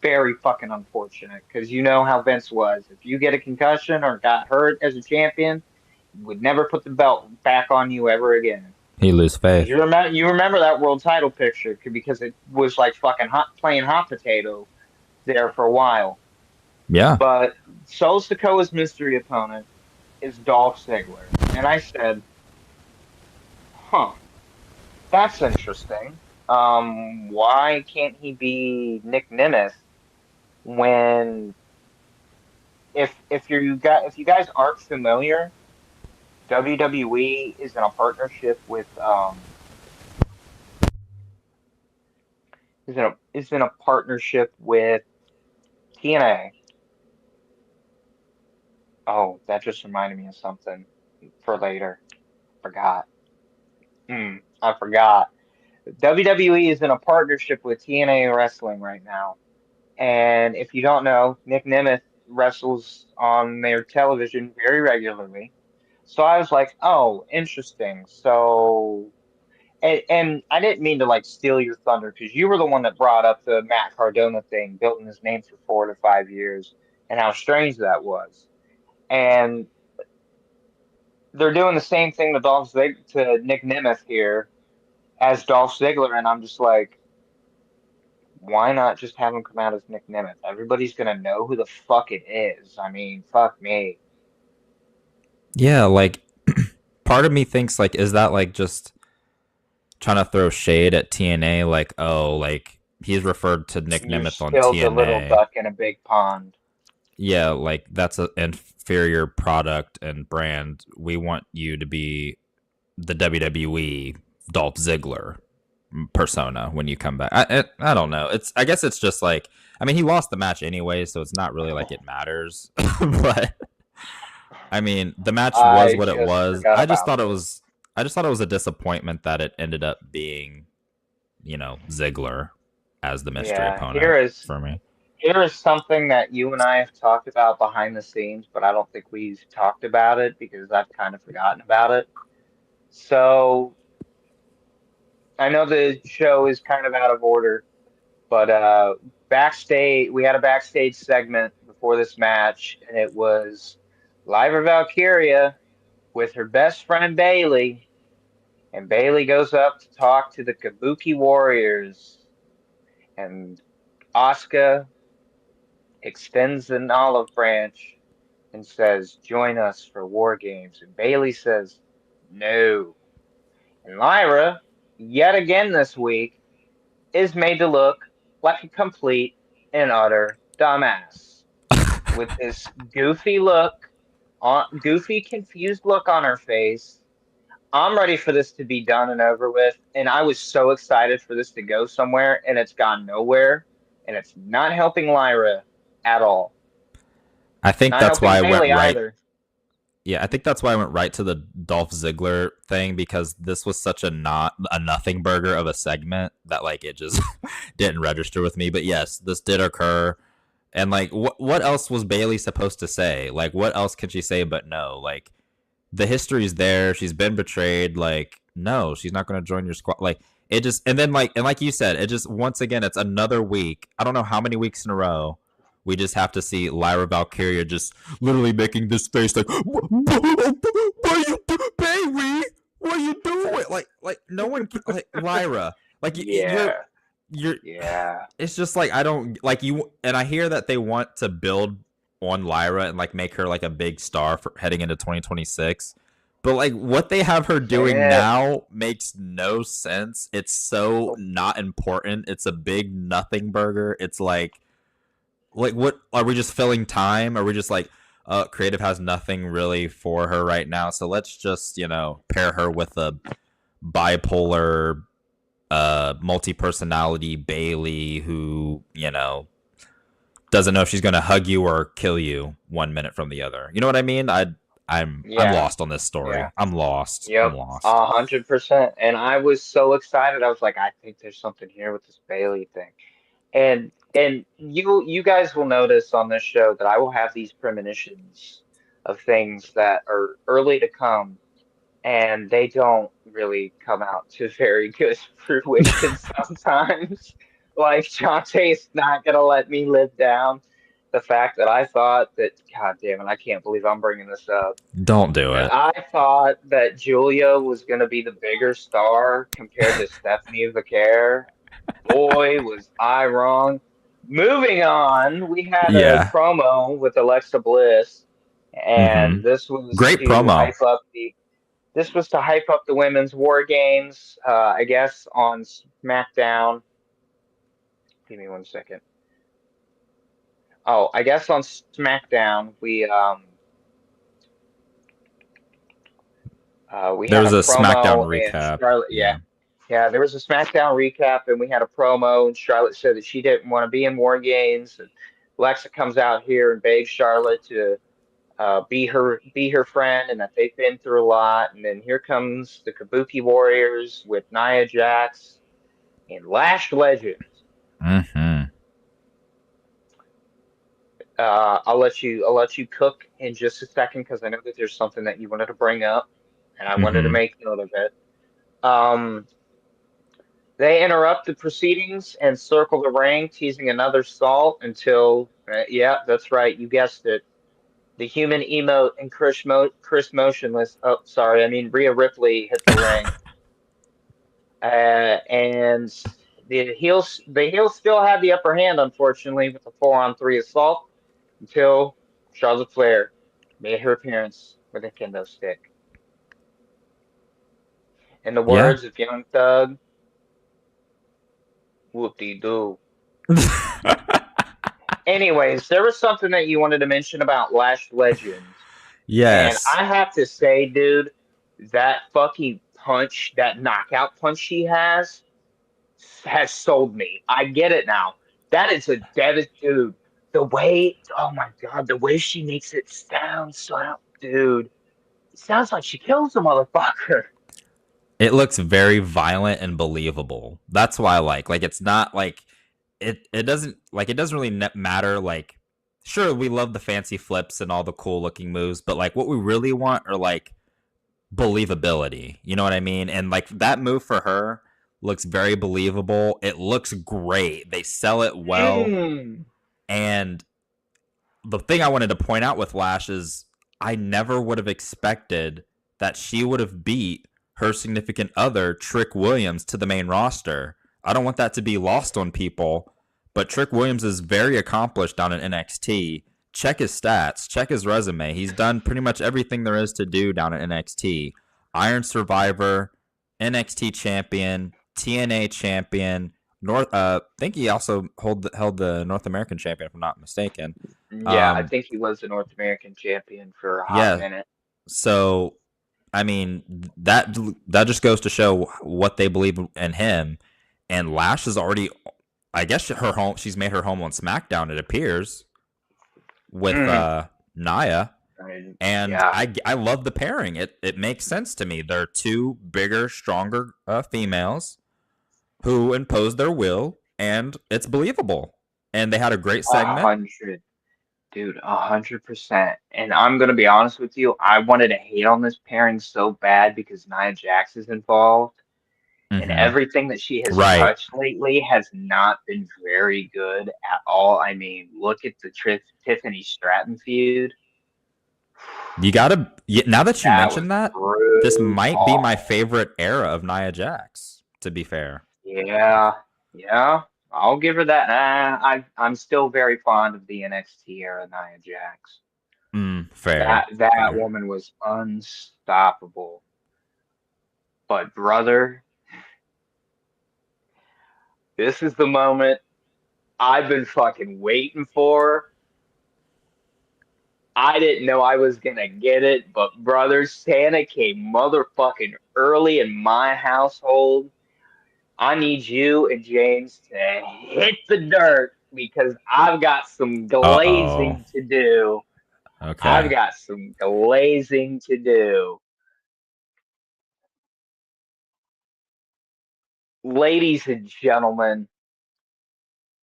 very fucking unfortunate because you know how Vince was. If you get a concussion or got hurt as a champion, he would never put the belt back on you ever again. He lose Because faith. you remember that world title picture because it was like fucking playing hot potato there for a while. Yeah. But Sol Sikoa's mystery opponent is Dolph Ziggler, and I said, "Huh, that's interesting. Why can't he be Nick Nemeth when if you guys aren't familiar, WWE is in a partnership with TNA. Oh, that just reminded me of something for later. Forgot. I forgot. WWE is in a partnership with TNA Wrestling right now. And if you don't know, Nick Nemeth wrestles on their television very regularly. So I was like, oh, interesting. So, and I didn't mean to like steal your thunder because you were the one that brought up the Matt Cardona thing, building his name for 4 to 5 years, and how strange that was. And they're doing the same thing to to Nick Nemeth here as Dolph Ziggler, and I'm just like, why not just have him come out as Nick Nemeth? Everybody's gonna know who the fuck it is. I mean, fuck me. Yeah, like part of me thinks like is that like just trying to throw shade at TNA like oh like he's referred to Nick You're Nemeth on still the little TNA. duck in a big pond. Yeah, like that's an inferior product and brand. We want you to be the WWE Dolph Ziggler persona when you come back. I don't know. It's I guess it's just like I mean he lost the match anyway, so it's not really like it matters. But I mean the match was I what it just was. forgot about it. I just thought it was a disappointment that it ended up being Ziggler as the mystery Yeah, opponent for me. here is something that you and I have talked about behind the scenes, but I don't think we've talked about it because I've kind of forgotten about it. So I know the show is kind of out of order, but backstage we had a backstage segment before this match, and it was Lyra Valkyria with her best friend Bailey, and Bailey goes up to talk to the Kabuki Warriors, and Asuka extends an olive branch and says, "Join us for WarGames." And Bailey says, "No." And Lyra, yet again this week, is made to look like a complete and utter dumbass with this goofy, confused look on her face. I'm ready for this to be done and over with, and I was so excited for this to go somewhere, and it's gone nowhere, and it's not helping Lyra at all. I think Not that's helping why I went Bailey right. either. Yeah, I think that's why I went right to the Dolph Ziggler thing because this was such a nothing burger of a segment that like it just didn't register with me. But yes, this did occur. And like what else was Bailey supposed to say? Like what else can she say but no? Like the history's there. She's been betrayed. Like no, she's not going to join your squad. Like it just and like you said, it just once again it's another week. I don't know how many weeks in a row we just have to see Lyra Valkyria just literally making this face like, what are you doing, baby? What are you doing? Like no one like Lyra. Like Yeah, you're. yeah. It's just like I don't like you, and I hear that they want to build on Lyra and like make her like a big star for heading into 2026. But like what they have her Say doing it. now makes no sense. It's so not important. It's a big nothing burger. It's like what are we just filling time? Are we just like creative has nothing really for her right now, so let's just pair her with a bipolar multi-personality Bailey who doesn't know if she's gonna hug you or kill you 1 minute from the other. You know what I mean? I'm Yeah, lost on this story. yeah. I'm lost. I'm Yep, lost. 100%. And I was so excited. I was like, I think there's something here with this Bailey thing. And you guys will notice on this show that I will have these premonitions of things that are early to come, and they don't really come out to very good fruition sometimes. Like Shantae's not gonna let me live down the fact that I thought that, God damn it, I can't believe I'm bringing this up. Don't do That it. I thought that Julia was gonna be the bigger star compared to Stephanie Vaquer. Boy, was I wrong. Moving on, we had a Yeah. promo with Alexa Bliss, Mm-hmm. and this was Great to promo. hype up the women's War Games. I guess on SmackDown. Give me one second. Oh, I guess on SmackDown we There had was a a SmackDown promo and recap. Charlotte. Yeah, Yeah. yeah. There was a SmackDown recap and we had a promo and Charlotte said that she didn't want to be in War Games. And Alexa comes out here and begs Charlotte to be her friend and that they've been through a lot. And then here comes the Kabuki Warriors with Nia Jax and Lash Legends. Mm-hmm. I'll let you cook in just a second because I know that there's something that you wanted to bring up, and I wanted to Mm-hmm. make note of it. Um, they interrupt the proceedings and circle the ring, teasing another assault until, yeah, that's right, you guessed it. The human emote and Chris Motionless. Oh, sorry, I mean Rhea Ripley hit the ring, and the heels still have the upper hand, unfortunately, with the 4-on-3 assault until Charlotte Flair made her appearance with a kendo stick. In the Yeah. words of Young Thug, whoop-de-doo. Anyways, there was something that you wanted to mention about Lash Legends, and Yes. I have to say, dude, that fucking punch, that knockout punch she has sold me. I get it now. That is a dude. The way, oh my god, the way she makes it sound, so dude, it sounds like she kills the motherfucker. It looks very violent and believable. That's why I like it's not like it doesn't really matter like sure we love the fancy flips and all the cool looking moves, but like what we really want are like believability. You know what I mean? And like that move for her looks very believable. It looks great. They sell it well. Mm. And the thing I wanted to point out with Lash is I never would have expected that she would have beat her significant other, Trick Williams, to the main roster. I don't want that to be lost on people, but Trick Williams is very accomplished down in NXT. Check his stats, check his resume. He's done pretty much everything there is to do down at NXT. Iron Survivor, NXT champion, TNA champion, I think he also held the North American champion, if I'm not mistaken. Yeah, I Um, think he was the North American champion for a hot yeah. minute. So, I mean, that just goes to show what they believe in him. And Lash is already, I guess she's made her home on SmackDown. It appears with Mm. Nia, and Yeah. I love the pairing. It makes sense to me. They're two bigger, stronger females who impose their will, and it's believable. And they had a great A segment. hundred, dude, 100%. And I'm gonna be honest with you, I wanted to hate on this pairing so bad because Nia Jax is involved, and Mm-hmm. everything that she has Right. touched lately has not been very good at all. I mean, look at the Tiffany Stratton feud. You gotta now that you That was mention that, this might be my brutal. favorite era of Nia Jax. To be fair, Yeah, yeah, I'll give her that. I'm still very fond of the NXT era Nia Jax. fair, That fair. woman was unstoppable. But brother, this is the moment I've been fucking waiting for. I didn't know I was gonna get it, but brother, Santa came motherfucking early in my household. I need you and James to hit the dirt because I've got some Uh oh. glazing to do. I've Okay. got some glazing to do. Ladies and gentlemen,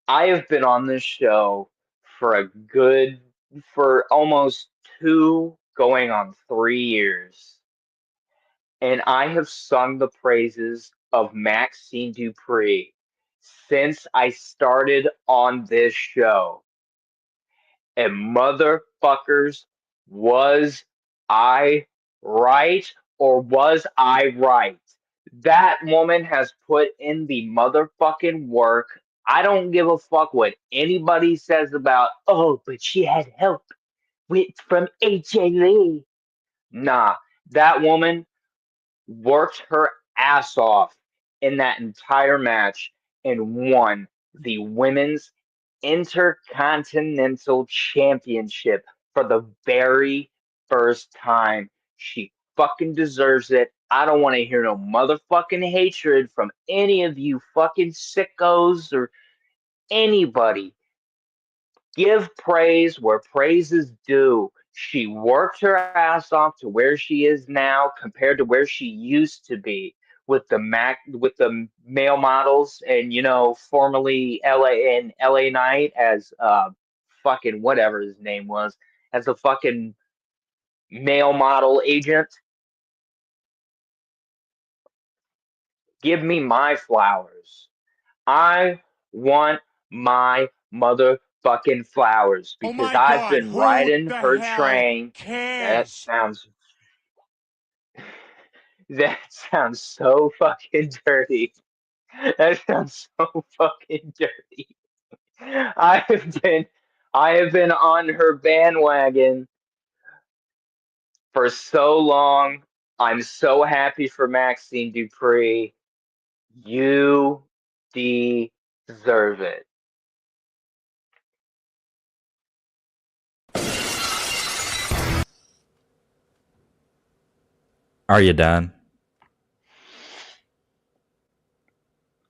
I have been on this show for for almost going on 3 years. And I have sung the praises of Maxine Dupree since I started on this show. And motherfuckers, was I right or was I right? That woman has put in the motherfucking work. I don't give a fuck what anybody says about, oh, but she had help from HLA. Nah, that woman worked her ass off in that entire match and won the women's Intercontinental Championship for the very first time. She fucking deserves it. I don't want to hear no motherfucking hatred from any of you fucking sickos or anybody. Give praise where praise is due. She worked her ass off to where she is now compared to where she used to be with the male models and formerly LA Knight as fucking whatever his name was as a fucking male model agent. Give me my flowers. I want my motherfucking flowers Oh because my I've God, been who riding the her hell train. That cares? sounds that sounds so fucking dirty. That sounds so fucking dirty. I have been I have been on her bandwagon for so long. I'm so happy for Maxine Dupree. You deserve it. Are you done?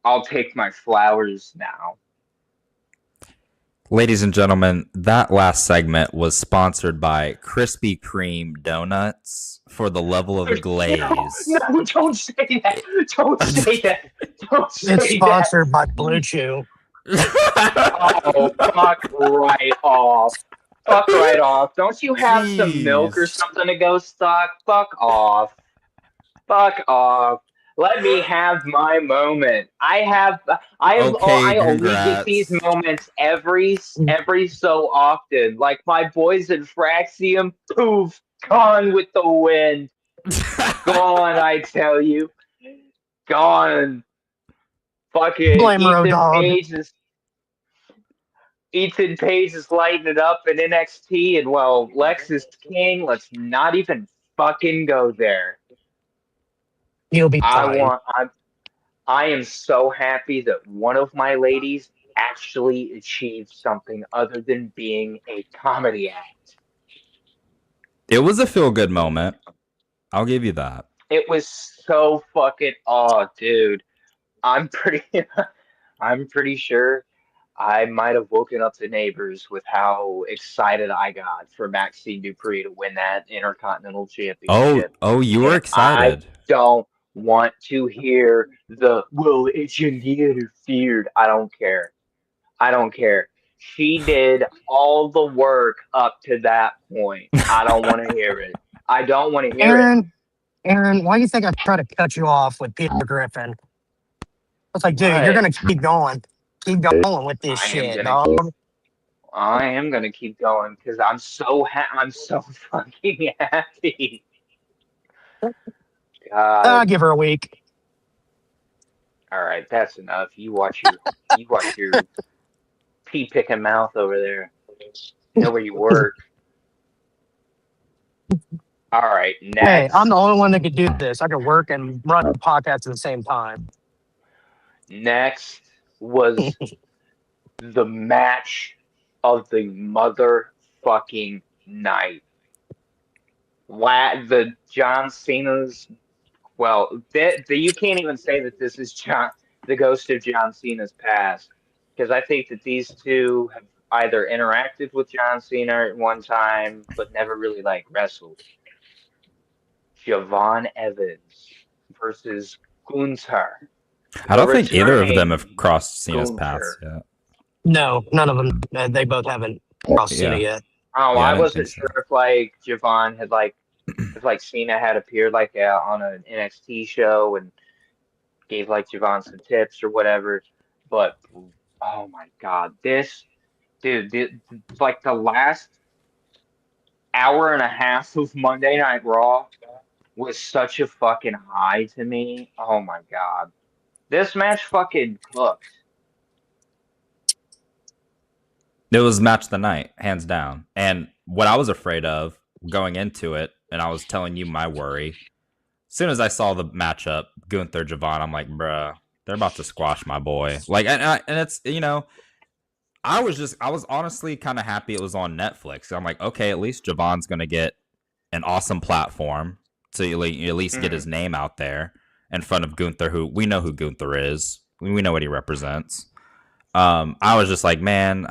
I'll take my flowers now. Ladies and gentlemen, that last segment was sponsored by Krispy Kreme Donuts for the level of glaze. No, don't say that. Don't say that. Don't say It's that. sponsored by Blue Chew. Oh, fuck right off. Fuck right off. Don't you have some milk or Jeez. something to go stock? Fuck off. Fuck off. Let me have my moment. Okay, I only get these congrats. moments every so often. Like my boys in Fraxium, poof, gone with the wind. Gone, I tell you. Gone. Fucking Blame Road Dogg. Ethan Page is lighting it up in NXT, and well, Lex is king. Let's not even fucking go there. You'll be fine. I am so happy that one of my ladies actually achieved something other than being a comedy act. It was a feel-good moment. I'll give you that. It was so fucking dude. I'm pretty I'm pretty sure I might have woken up the neighbors with how excited I got for Maxine Dupree to win that Intercontinental Championship. Oh, you were And I excited. don't want to hear well, it shouldn't be interfered. I don't care. I don't care. She did all the work up to that point. I don't want to hear it. I don't want to hear it. Aaron, why do you think I tried to cut you off with Peter Griffin? I was like, dude, you're What? gonna keep going. Keep going with this I am shit, gonna keep. dog. I am gonna keep going because I'm so fucking happy. I'll God. give her a week. All right, that's enough. You watch your pea picking mouth over there. You know where you work. All right, Hey, I'm next. the only one that could do this. I could work and run a podcast at the same time. Next was the match of the motherfucking night. The John Cena's. Well, you can't even say that this is the ghost of John Cena's past, because I think that these two have either interacted with John Cena at one time, but never really like wrestled. Javon Evans versus Gunther, I the don't think either of them returning have crossed Cena's paths Gunther. yet. No, none of them. They both haven't crossed Cena Yeah. yet. Oh, Yeah, I I didn't think wasn't so. sure if like Javon had like if like Cena had appeared like on an NXT show and gave like Javon some tips or whatever. But oh my God, this dude, like the last hour and a half of Monday Night Raw was such a fucking high to me. Oh my God, this match fucking cooked. It was match of the night, hands down. And what I was afraid of going into it, and I was telling you my worry. As soon as I saw the matchup, Gunther Javon, I'm like, bruh, they're about to squash my boy. Like, and it's I was honestly kind of happy it was on Netflix. I'm like, okay, at least Javon's gonna get an awesome platform to at least get his Mhm. name out there in front of Gunther, who we know who Gunther is. We know what he represents. I was just like, man,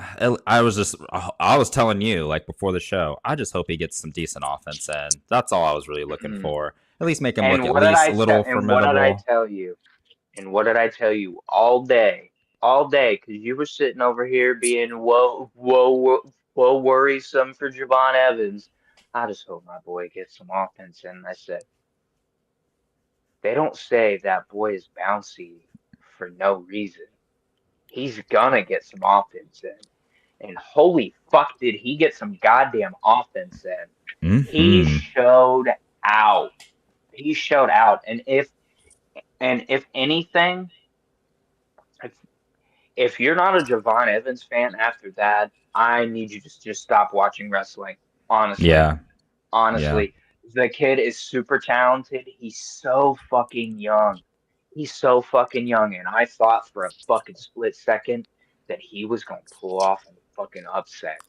I was telling you like before the show, I just hope he gets some decent offense in. That's all I was really looking Mhm. for. At least make him And look at what did least I a tell? little And what did I formidable. tell you? And what did I tell you all day? Because you were sitting over here being whoa worrisome for Javon Evans. I just hope my boy gets some offense in. I said they don't say that boy is bouncy for no reason. He's gonna get some offense in. And holy fuck, did he get some goddamn offense in? He Hmm. showed out. He showed out. And if anything, if if you're not a Javon Evans fan after that, I need you to just stop watching wrestling. Honestly, Yeah. Yeah. honestly, the kid is super talented. He's so fucking young. He's so fucking young, and I thought for a fucking split second that he was gonna pull off a fucking upset.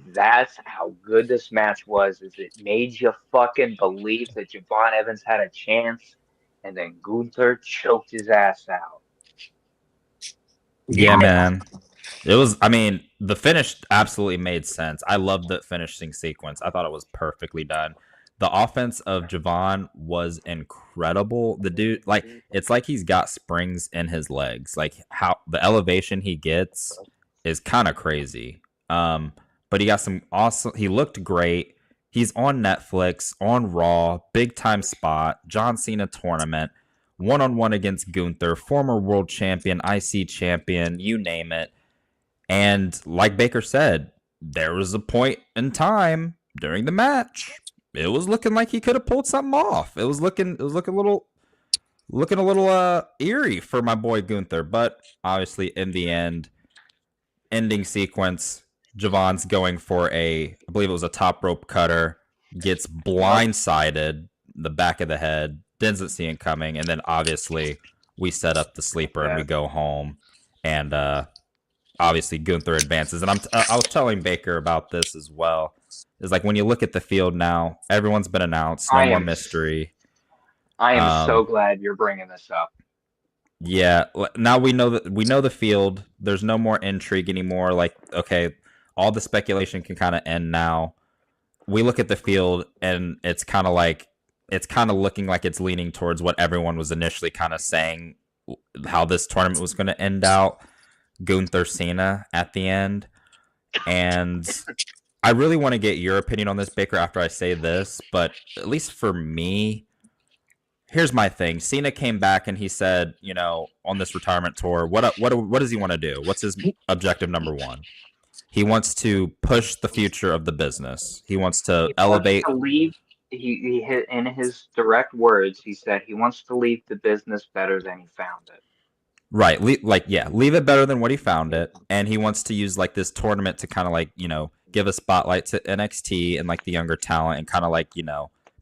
That's how good this match was. Is it made you fucking believe that Javon Evans had a chance, and then Gunther choked his ass out. Yeah, Yeah. man. It was. I mean, the finish absolutely made sense. I loved the finishing sequence. I thought it was perfectly done. The offense of Javon was incredible. The dude, like, it's like he's got springs in his legs. Like how the elevation he gets is kind of crazy. But he got some awesome. He looked great. He's on Netflix, on Raw, big time spot, John Cena tournament, 1-on-1 against Gunther, former world champion, IC champion, you name it. And like Baker said, there was a point in time during the match. It was looking like he could have pulled something off. It was looking a little eerie for my boy Gunther, but obviously in the end, ending sequence, Javon's going for I believe it was a top rope cutter, gets Yep. blindsided the back of the head, doesn't see it coming, and then obviously we set up the sleeper and we Yeah. go home, and obviously Gunther advances. And I was telling Baker about this as well. Is like when you look at the field now, everyone's been announced, no I more am mystery. I am so Um, glad you're bringing this up. yeah, now we know the field. There's no more intrigue anymore. Like, okay, all the speculation can kind of end now. We look at the field, and it's kind of looking like it's leaning towards what everyone was initially kind of saying how this tournament was going to end out. Gunther Cena at the end, and I really want to get your opinion on this, Baker, after I say this. But at least for me, here's my thing. Cena came back and he said, on this retirement tour, what does he want to do? What's his objective number one? He wants to push the future of the business. He wants to He wants elevate. to leave. In his direct words, he said he wants to leave the business better than he found it. Right, leave it better than what he found it, and he wants to use like this tournament to kind of like give a spotlight to NXT and like the younger talent, and kind of like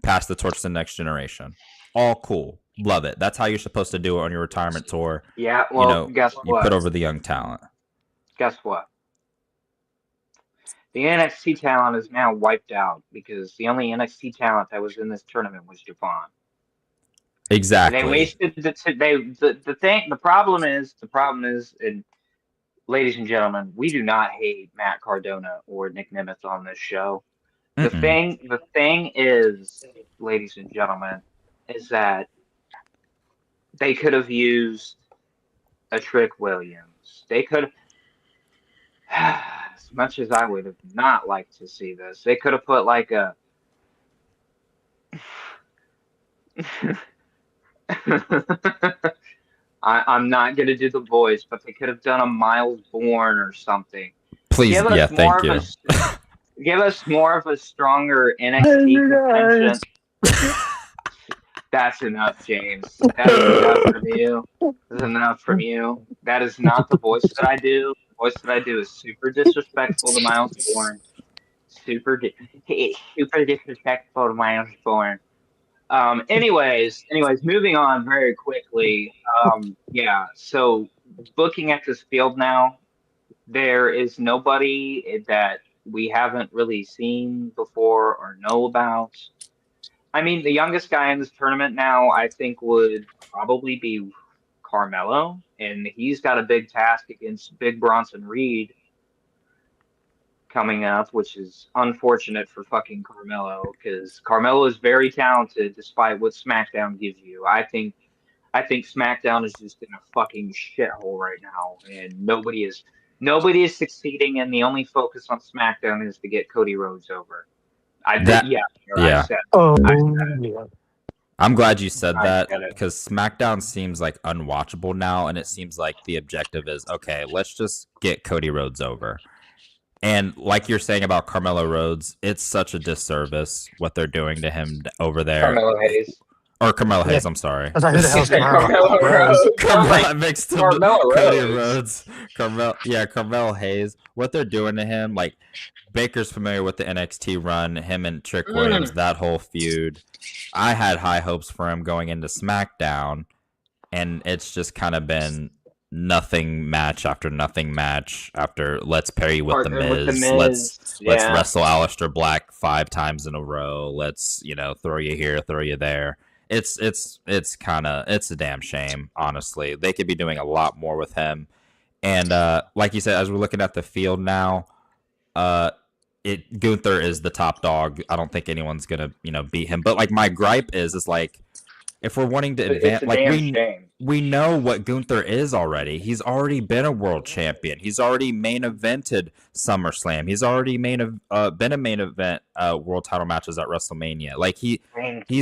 pass the torch to the next generation. All cool, love it. That's how you're supposed to do it on your retirement tour. Yeah, well, guess You put what? over the young talent. Guess what? The NXT talent is now wiped out because the only NXT talent that was in this tournament was Javon. And they Exactly. wasted the problem is, and ladies and gentlemen, we do not hate Matt Cardona or Nick Nemeth on this show. Mm-mm. The thing is, ladies and gentlemen, is that they could have used a Trick Williams. They could much as I would have not liked to see this, they could have put like a. I'm not gonna do the voice, but they could have done a Miles Bourne or something. Please, Give yeah, us more thank of a you. give us more of a stronger NXT contention. That's enough, James. That is enough from you. That's enough from you. That is not the voice that I do. The voice that I do is super disrespectful to Miles Bourne. Super disrespectful to Miles Bourne. Anyways, moving on very quickly. Yeah, so looking at this field now, there is nobody that we haven't really seen before or know about. I mean, the youngest guy in this tournament now, I think, would probably be Carmelo, and he's got a big task against Big Bronson Reed coming up, which is unfortunate for fucking Carmelo because Carmelo is very talented despite what SmackDown gives you. I think SmackDown is just in a fucking shithole right now, and nobody is succeeding, and the only focus on SmackDown is to get Cody Rhodes over. That Yeah, I yeah. said Oh, I yeah. I'm glad you said I that said it. because SmackDown seems like unwatchable now, and it seems like the objective is okay. Let's just get Cody Rhodes over. And like you're saying about Carmelo Rhodes, it's such a disservice what they're doing to him over there. Carmelo Hayes. Or Carmelo Hayes, Yeah. I'm sorry. I was like, who the hell's Carmelo Rose? Rhodes. I'm like, I mixed him Carmelo Cody Rhodes. Rhodes. Carmelo Hayes. What they're doing to him, like Baker's familiar with the NXT run, him and Trick Williams, that whole feud. I had high hopes for him going into SmackDown, and it's just kind of been nothing match after nothing match after let's pair you with the Miz. Let's wrestle Aleister Black 5 times in a row. Let's, throw you here, throw you there. It's a damn shame, honestly. They could be doing a lot more with him. And like you said, as we're looking at the field now, Gunther is the top dog. I don't think anyone's gonna, beat him. But like my gripe is like if we're wanting to advance, like we know what Gunther is already. He's already been a world champion. He's already main evented SummerSlam. He's already been a main event world title matches at WrestleMania. Like he's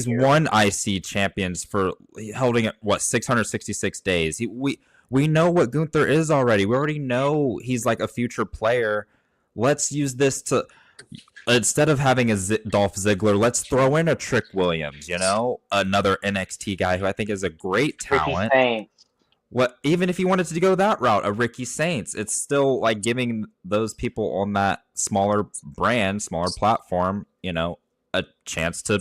won IC champions for holding it 666 days. We know what Gunther is already. We already know he's like a future player. Let's use this to, instead of having a Dolph Ziggler, let's throw in a Trick Williams, another NXT guy who I think is a great talent. Even if you wanted to go that route, a Ricky Saints, it's still like giving those people on that smaller brand, smaller platform, a chance to,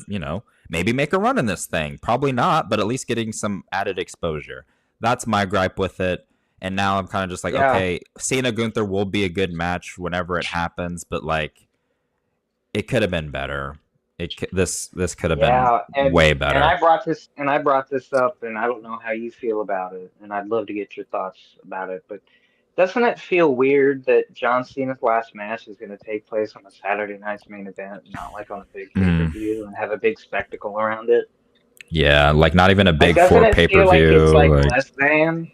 maybe make a run in this thing. Probably not, but at least getting some added exposure. That's my gripe with it. And now I'm kind of just like, okay, Cena Gunther will be a good match whenever it happens, but like, it could have been better. This could have been way better. And I brought this up, and I don't know how you feel about it, and I'd love to get your thoughts about it. But doesn't it feel weird that John Cena's last match is going to take place on a Saturday night's main event, not like on a big pay-per-view, and have a big spectacle around it? Yeah, like not even a big 4 pay-per-view. Like it's like less than.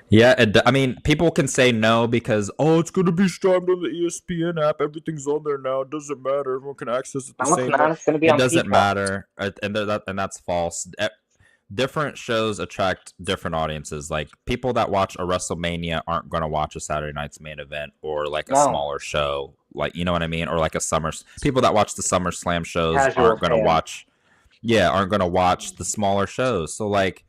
Yeah, I mean, people can say no because, it's going to be streamed on the ESPN app. Everything's on there now. It doesn't matter. Everyone can access it the same way. It doesn't matter, and that's false. Different shows attract different audiences. Like, people that watch a WrestleMania aren't going to watch a Saturday night's main event or, like, a smaller show. Like, you know what I mean? Or, like, people that watch the SummerSlam shows aren't going to watch the smaller shows. So, like,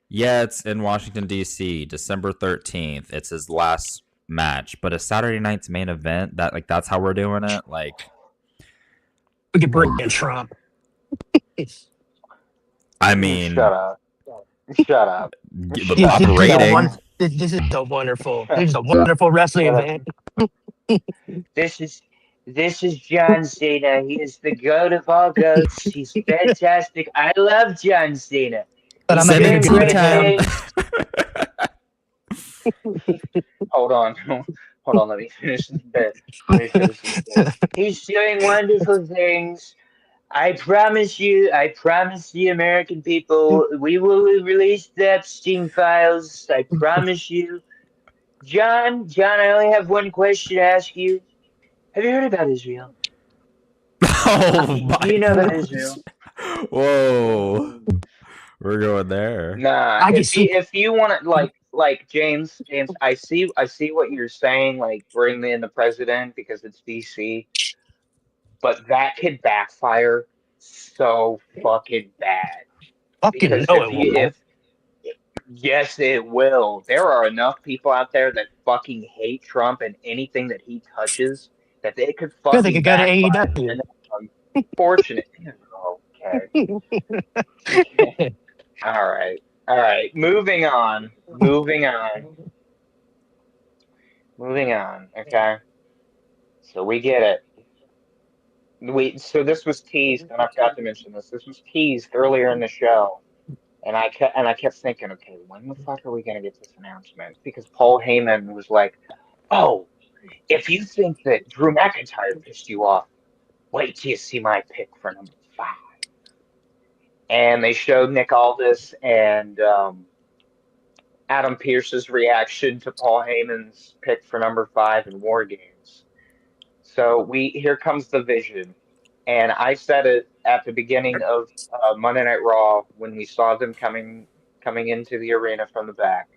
yeah, it's in Washington, D.C., December 13th. It's his last match. But a Saturday night's main event, that's how we're doing it? Like, we could bring in Trump. I mean... Shut up. This is a wonderful wrestling event. This is John Cena. He is the goat of all goats. He's fantastic. I love John Cena. But I'm a good time. Hold on. Let me finish this bit. He's doing wonderful things. I promise the American people, we will release the Epstein files. I promise you. John, I only have one question to ask you. Have you heard about Israel? Oh Do my you know about gosh. Israel? Whoa. We're going there. Nah, I can see. if you want to James, I see what you're saying, like bring in the president because it's DC, but that could backfire so fucking bad. Fucking Because no, it won't. if yes, it will. There are enough people out there that fucking hate Trump and anything that he touches that they could Good, they fucking could go to backfire. AEW. And unfortunate. Okay. Okay. All right. All right. Moving on. Moving on. Moving on. Okay. So we get it. So this was teased, and I forgot to mention this. This was teased earlier in the show. And I kept thinking, okay, when the fuck are we gonna get this announcement? Because Paul Heyman was like, "Oh, if you think that Drew McIntyre pissed you off, wait till you see my pick for number 5." And they showed Nick Aldis and Adam Pearce's reaction to Paul Heyman's pick for number 5 in WarGames. So here comes the vision, and I said it at the beginning of Monday Night Raw when we saw them coming into the arena from the back.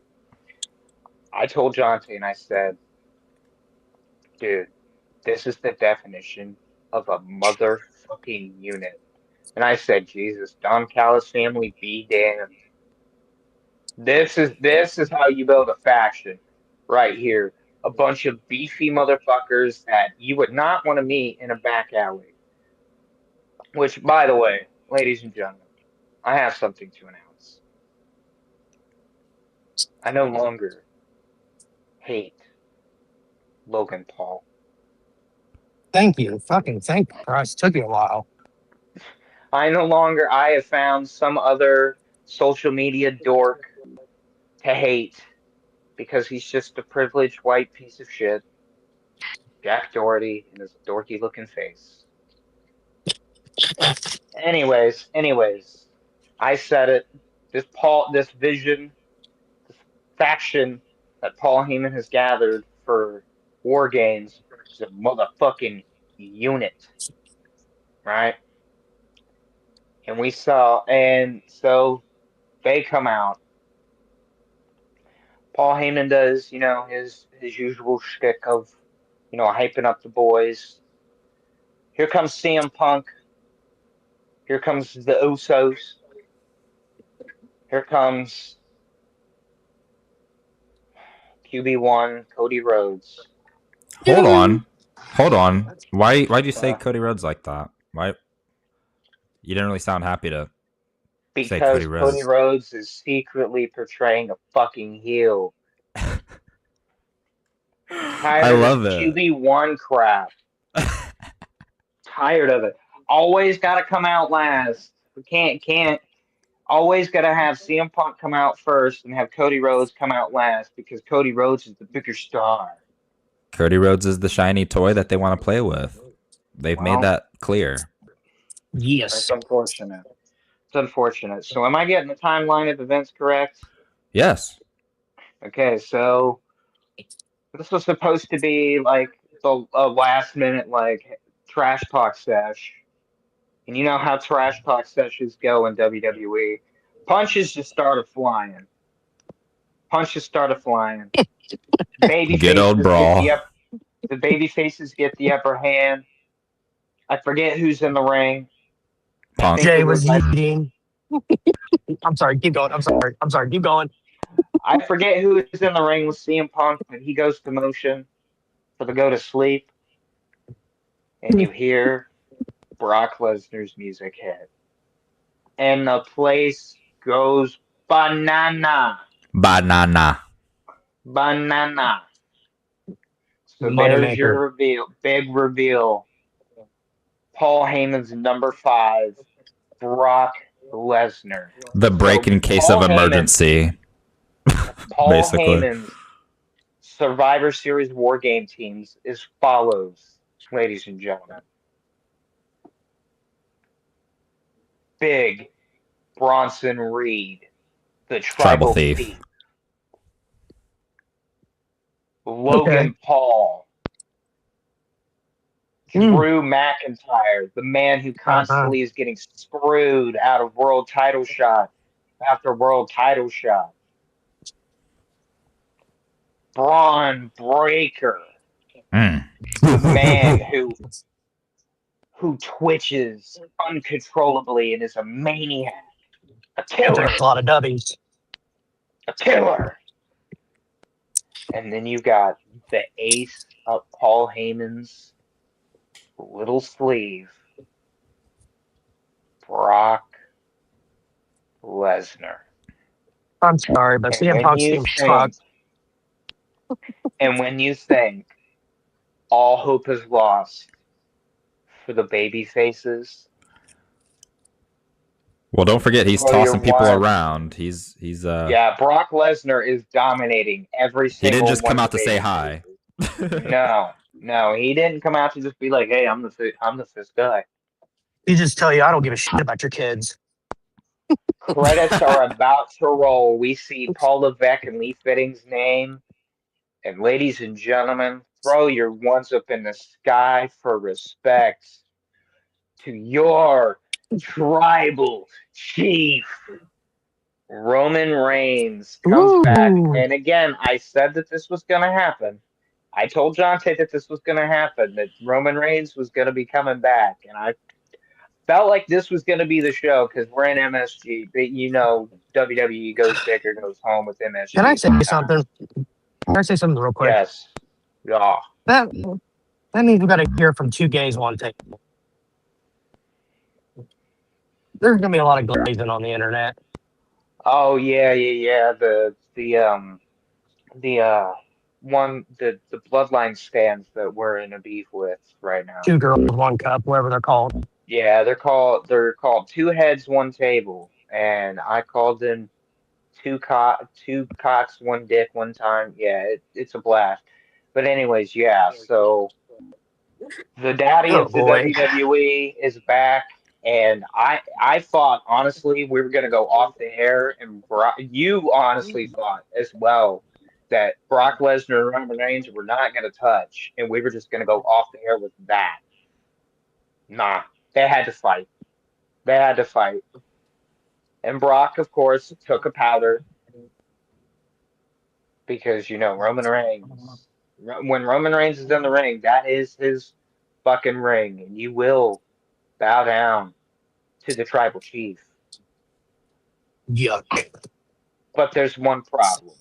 I told Jonte and I said, "Dude, this is the definition of a motherfucking unit." And I said, "Jesus, Don Callis family be damned. This is how you build a faction right here. A bunch of beefy motherfuckers that you would not want to meet in a back alley." Which, by the way, ladies and gentlemen, I have something to announce. I no longer hate Logan Paul. Thank you. Fucking thank Christ. Took you a while. I have found some other social media dork to hate because he's just a privileged white piece of shit. Jack Doherty and his dorky looking face. Anyways, I said it. This vision, this faction that Paul Heyman has gathered for War Games is a motherfucking unit, right? And so they come out. Paul Heyman does, his usual shtick of, hyping up the boys. Here comes CM Punk. Here comes the Usos. Here comes QB1, Cody Rhodes. Hold on. Hold on. Why'd you say Cody Rhodes like that? Why you didn't really sound happy to say Because Cody Cody Rhodes. Rhodes is secretly portraying a fucking heel. I Tired of this love it. QB1 crap. Tired of it. Always got to come out last. We can't. Always got to have CM Punk come out first and have Cody Rhodes come out last because Cody Rhodes is the bigger star. Cody Rhodes is the shiny toy that they want to play with. They've made Well, that clear. that's Yes. unfortunate. It's unfortunate. So, am I getting the timeline of events correct? Yes. Okay, so this was supposed to be like the last minute like trash talk sesh. And you know how trash talk sessions go in WWE. Punches just started flying. Punches started flying. Baby Good old faces get brawl. the baby faces get the upper hand. I forget who's in the ring. I Punk. think Jay it was was eating. I'm sorry. Keep going. I'm sorry. I'm sorry. Keep going. I forget who is in the ring with CM Punk, but he goes to motion for the go to sleep, and you hear Brock Lesnar's music hit, and the place goes banana, Banana. banana. So there's Moneymaker. your reveal, big reveal. Paul Heyman's number 5, Brock Lesnar. The break So in case of emergency. Paul Basically. Heyman's Survivor Series War Game teams is follows, ladies and gentlemen. Big Bronson Reed, the Tribal tribal thief. thief. Logan Paul, Mm. Drew McIntyre, the man who Uh-huh. constantly is getting screwed out of world title shot after world title shot. Braun Breaker, the man who twitches uncontrollably and is a maniac, a killer, Drinks a lot of dubbies. a killer. And then you got the ace of Paul Heyman's little sleeve, Brock Lesnar. I'm sorry, but And CM when Punk's you team think, sucks. and when you think all hope is lost for the baby faces, Well, don't forget he's throw your tossing people one. around. He's Yeah, Brock Lesnar is dominating every he single didn't just one come of out the to say baby hi. faces. No, he didn't come out to just be like, "Hey, I'm the fifth guy." He just tell you, I don't give a shit about your kids. Credits are about to roll. We see Paul Levesque and Lee Fitting's name. And ladies and gentlemen, throw your ones up in the sky for respect to your tribal chief. Roman Reigns comes back. Ooh. And again, I said that this was going to happen. I told Jonte that this was going to happen, that Roman Reigns was going to be coming back. And I felt like this was going to be the show because we're in MSG. But you know, WWE goes big or goes home with MSG. Can I say sometimes. something? Can I say something real quick? Yes. Yeah. That means we got to hear from two gays one table. There's gonna be a lot of glazing on the internet. Oh yeah. The bloodline stands that we're in a beef with right now. Two girls, one cup, whatever they're called. Yeah, they're called two heads, one table, and I called them two cocks, one dick, one time. Yeah, it's a blast. But anyways, yeah. So the daddy Oh of the boy. WWE is back, and I thought honestly we were gonna go off the air, and you honestly thought as well that Brock Lesnar and Roman Reigns were not gonna touch, and we were just gonna go off the air with that. Nah, they had to fight. They had to fight, and Brock, of course, took a powder because you know Roman Reigns. When Roman Reigns is in the ring, that is his fucking ring, and you will bow down to the tribal chief. Yuck. But there's one problem.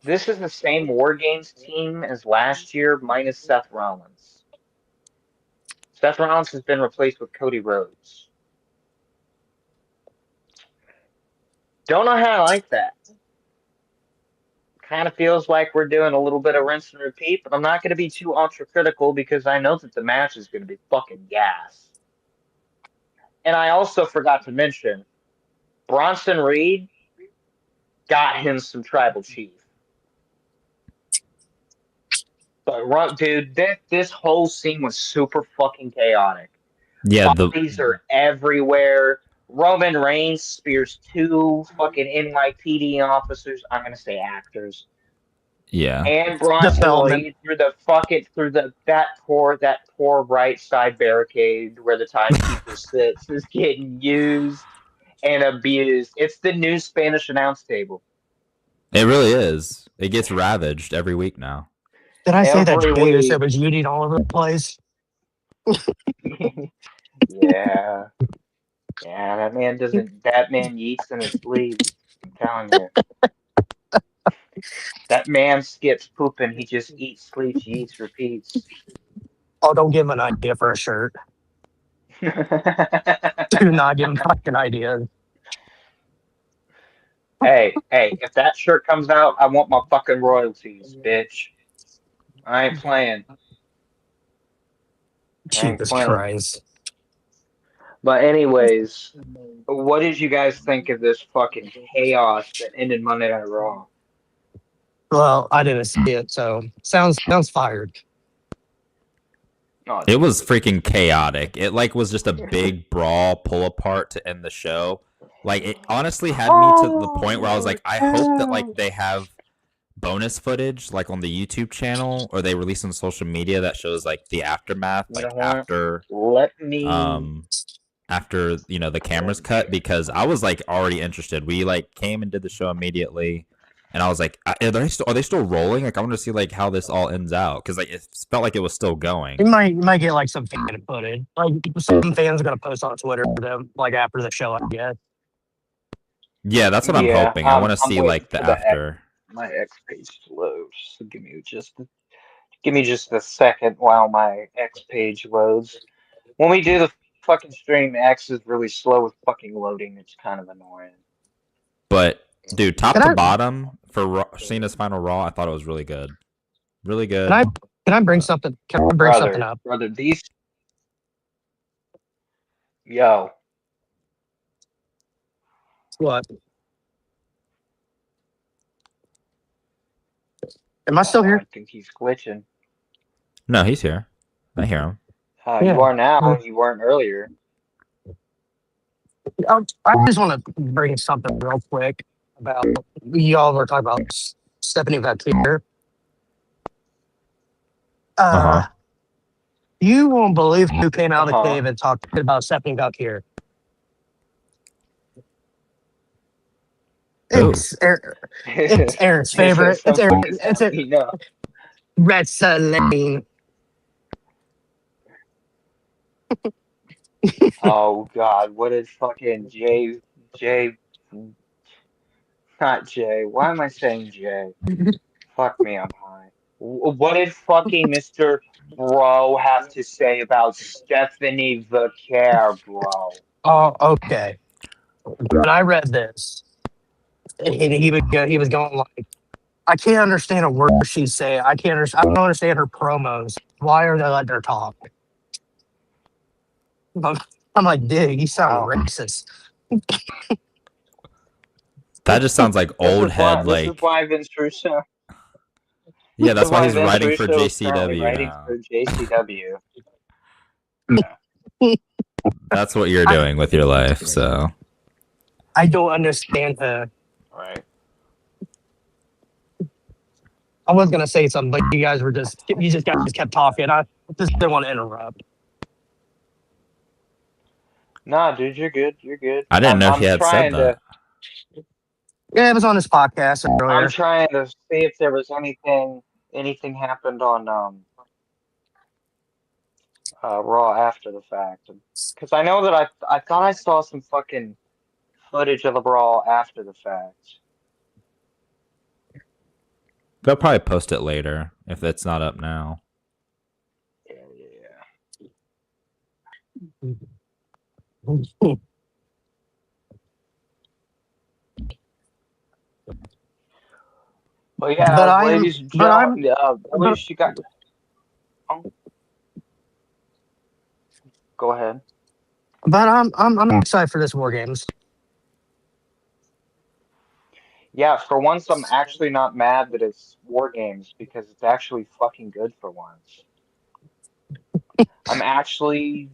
This is the same WarGames team as last year, minus Seth Rollins. Seth Rollins has been replaced with Cody Rhodes. Don't know how I like that. Kind of feels like we're doing a little bit of rinse and repeat, but I'm not going to be too ultra critical because I know that the match is going to be fucking gas. And I also forgot to mention, Bronson Reed got him some tribal chief. But dude, this whole scene was super fucking chaotic. Yeah, Bodies are everywhere. Roman Reigns spears two fucking NYPD officers. I'm gonna say actors. yeah. And Bronson Development. Reed through that poor right side barricade where the timekeeper sits is getting used and abused. It's the new Spanish announce table. It really is. It gets ravaged every week now. Did I say that Every Jay who week. said was eating all over the place? Yeah. Yeah, that man yeets in his sleep. I'm telling you. That man skips pooping, he just eats, sleeps, yeets, repeats. Oh, don't give him an idea for a shirt. Do not give him fucking ideas. Hey, if that shirt comes out, I want my fucking royalties, bitch. I ain't playing. Jesus Christ. But anyways, what did you guys think of this fucking chaos that ended Monday Night Raw? Well, I didn't see it, so sounds fired. Oh, It was freaking chaotic. It like was just a big brawl pull apart to end the show. Like, it honestly had me to the point where I was like, I hope that like they have bonus footage like on the YouTube channel, or they release on social media that shows like the aftermath, You know like what? Let me. after the cameras cut, because I was like already interested. We like came and did the show immediately, and I was like, are they still rolling? Like, I want to see like how this all ends out, because like it felt like it was still going. You might get like some fan footage. Like some fans are gonna post on Twitter them like after the show, I guess. Yeah, that's what I'm Yeah, hoping. I want to I'm see waiting like the for after. my X page to load. So give me just a second while my X page loads. When we do the fucking stream, X is really slow with fucking loading. It's kind of annoying. But dude, top Can to I bottom for Cena's final Raw, I thought it was really good. Really can I good. can I bring something? Can I bring something up? Brother, these yo. What? Am I still here? I think he's glitching. No, he's here. I hear him. Yeah. You are now. You weren't earlier. I just want to bring something real quick about y'all were talking about Stephanie Vaquer. Uh-huh. You won't believe who came out of the Uh-huh. cave and talked about Stephanie Vaquer. Who? It's Aaron's favorite. It's Aaron. It's a wrestling. Oh God, what did fucking not Jay. Why am I saying Jay? Fuck me, I'm high. What did fucking Mr. Bro have to say about Stephanie Vaquer, bro? Oh, okay. When I read this, and he was going like, I can't understand a word she's saying. I can't understand. I don't understand her promos. Why are they letting her talk? I'm like, dude, you sound Wow. racist. That just sounds like old head. This is Like, why Vince Russo. yeah, This that's is why why he's Vince writing for Russo is currently JCW writing now. for JCW. That's what you're doing with your life. So I don't understand her. Right. I was gonna say something, but you guys kept talking. I just didn't want to interrupt. Nah, dude, you're good. You're good. I didn't know I'm he had said trying to. that. Yeah, it was on his podcast I'm earlier. trying to see if there was anything happened on Raw after the fact, because I know that I thought I saw some fucking footage of the Raw after the fact. They'll probably post it later if it's not up now. Yeah. Well, But yeah, I'm, ladies and but I'm, gentlemen, but, boys, you got. Oh, go ahead. I'm excited for this War Games. Yeah, for once, I'm actually not mad that it's War Games because it's actually fucking good for once. I'm actually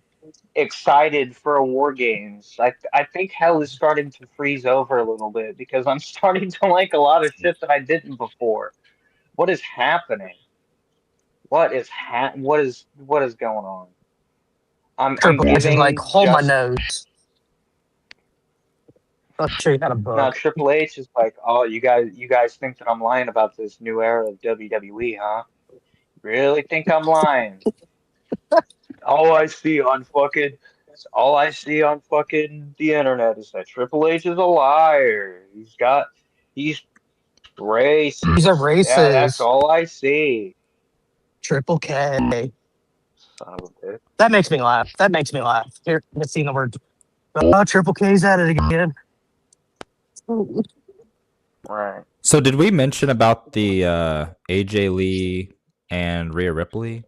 excited for a War Games. I think hell is starting to freeze over a little bit because I'm starting to like a lot of shit that I didn't before. What is happening? What is going on? I'm Triple H is like, giving hold my just nose. I'll show you how to now book. Triple H is like, oh, you guys think that I'm lying about this new era of WWE, huh? Really think I'm lying? All I see on fucking all I see on fucking the internet is that Triple H is a liar. He's He's a racist. Yeah, that's racist. all I see. Triple K. Son of a bitch. That makes me laugh. That makes me laugh. Here, let's see the word. Oh, Triple K's at it again. Right. So did we mention about the AJ Lee and Rhea Ripley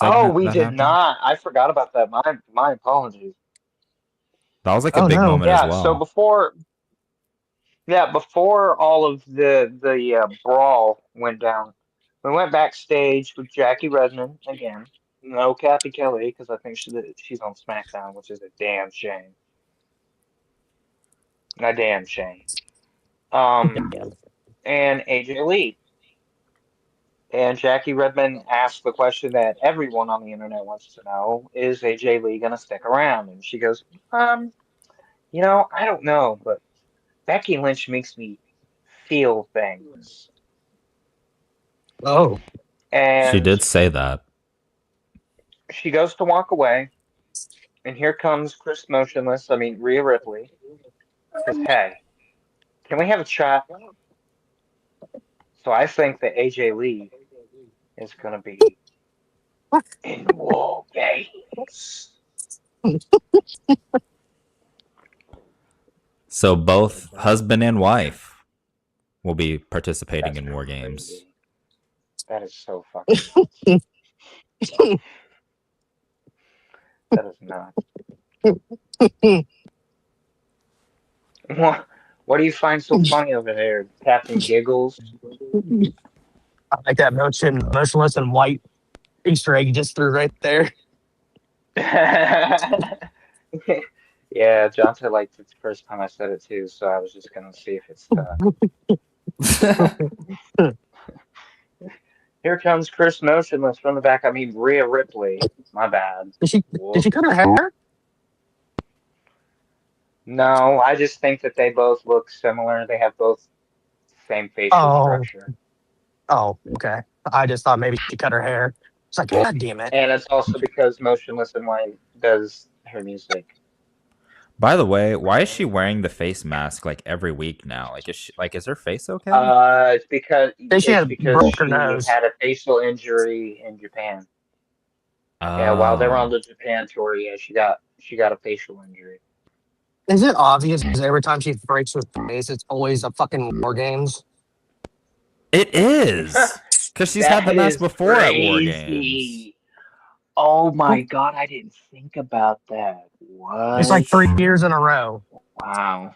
Oh, segment we that did happened? not. I forgot about that. My apologies. That was like a Oh big no. moment as Yeah, so well. before all of the brawl went down, we went backstage with Jackie Redmond again. No Kathy Kelly because I think she's on SmackDown, which is a damn shame. A damn shame. Yeah. And AJ Lee. And Jackie Redmond asked the question that everyone on the internet wants to know, is AJ Lee gonna stick around? And she goes, I don't know, but Becky Lynch makes me feel things. Oh, She And did say that. she goes to walk away, and here comes Rhea Ripley, says, hey, can we have a chat? So I think that AJ Lee is gonna be in WarGames. So both husband and wife will be participating That's in war games. crazy. That is so fucking nuts. That is nuts. What do you find so funny over there, Captain Giggles? I like that motionless and white Easter egg you just threw right there. Yeah, Jonte liked it the first time I said it too, so I was just gonna see if it stuck. Here comes Chris Motionless from the back. I mean, Rhea Ripley. My bad. Did she cut her hair? No, I just think that they both look similar. They have both same facial Oh, structure. oh, okay. I just thought maybe she cut her hair. It's like, God damn it. And it's also because Motionless in White does her music. By the way, why is she wearing the face mask like every week now? Is her face okay? It's because Then she had broke her she nose. had a facial injury in Japan. Yeah, while they were on Oh. the Japan tour, yeah, she got a facial injury. Is it obvious every time she breaks her face, it's always a fucking war games? It is. Because she's had the That mask is before at war games. crazy. Oh my God, I didn't think about that. It's What? like 3 years in a row. Wow.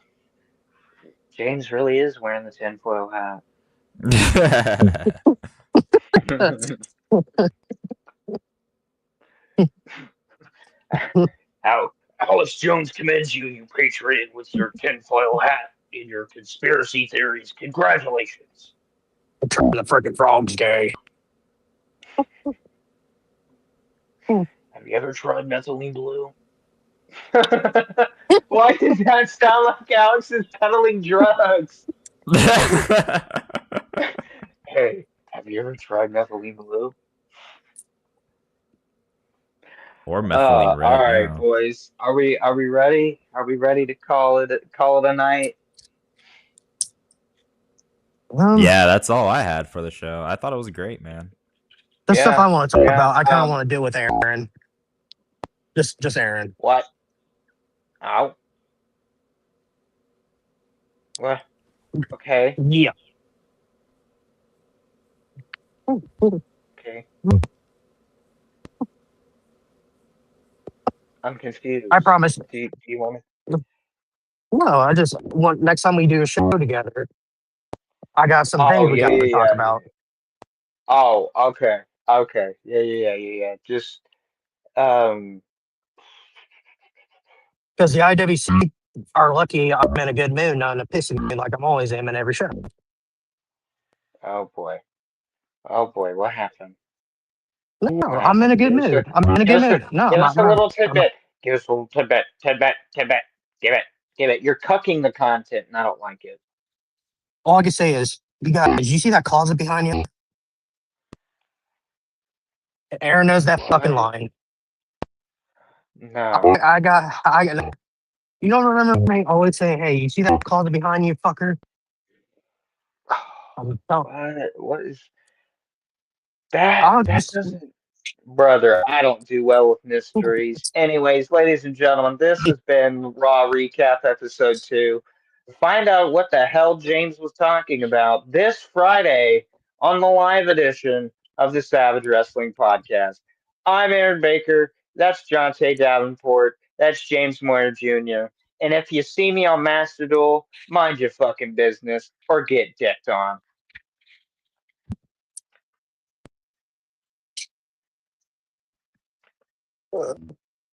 James really is wearing the tinfoil hat. How Alice Jones commends you, you patriot, with your tinfoil hat in your conspiracy theories. Congratulations. Turn the freaking frogs gay. Have you ever tried methylene blue? Why does that sound like Alex is peddling drugs? Hey, have you ever tried methylene blue? Or methylene All red right, now. boys. Are we ready? Are we ready to call it a night? Yeah, that's all I had for the show. I thought it was great, man. The stuff I Yeah, want to talk yeah. about, I kind of want to do with Aaron. Just Aaron. What? Ow. What? Okay. Yeah. Okay. I'm confused. I promise. Do you want me? No, I just want next time we do a show together, I got some Oh things we yeah, got to yeah, talk yeah, about. yeah. Oh, okay. Okay. Yeah, yeah, yeah, yeah, yeah. Just um Because the IWC are lucky I'm in a good mood, not in a pissing mood like I'm always am in every show. oh boy. Oh boy, what happened? No, What I'm in a happened? good mood. I'm in a good mood. No, Give us a little I'm not. tidbit. Give us a little tidbit, tidbit, tidbit. Give it, give it. You're cucking the content, and I don't like it. All I can say is, you guys, you see that closet behind you? Aaron knows that fucking What? line. No. You don't remember me always saying, hey, you see that closet behind you, fucker? I'm telling. What is that? I'll That just, doesn't, brother. I don't do well with mysteries. Anyways, ladies and gentlemen, this has been Raw Recap Episode 2. Find out what the hell James was talking about this Friday on the live edition of the Savage Wrestling Podcast. I'm Aaron Baker. That's Jonte Davenport. That's James Moyer Jr. And if you see me on Master Duel, mind your fucking business or get dicked on.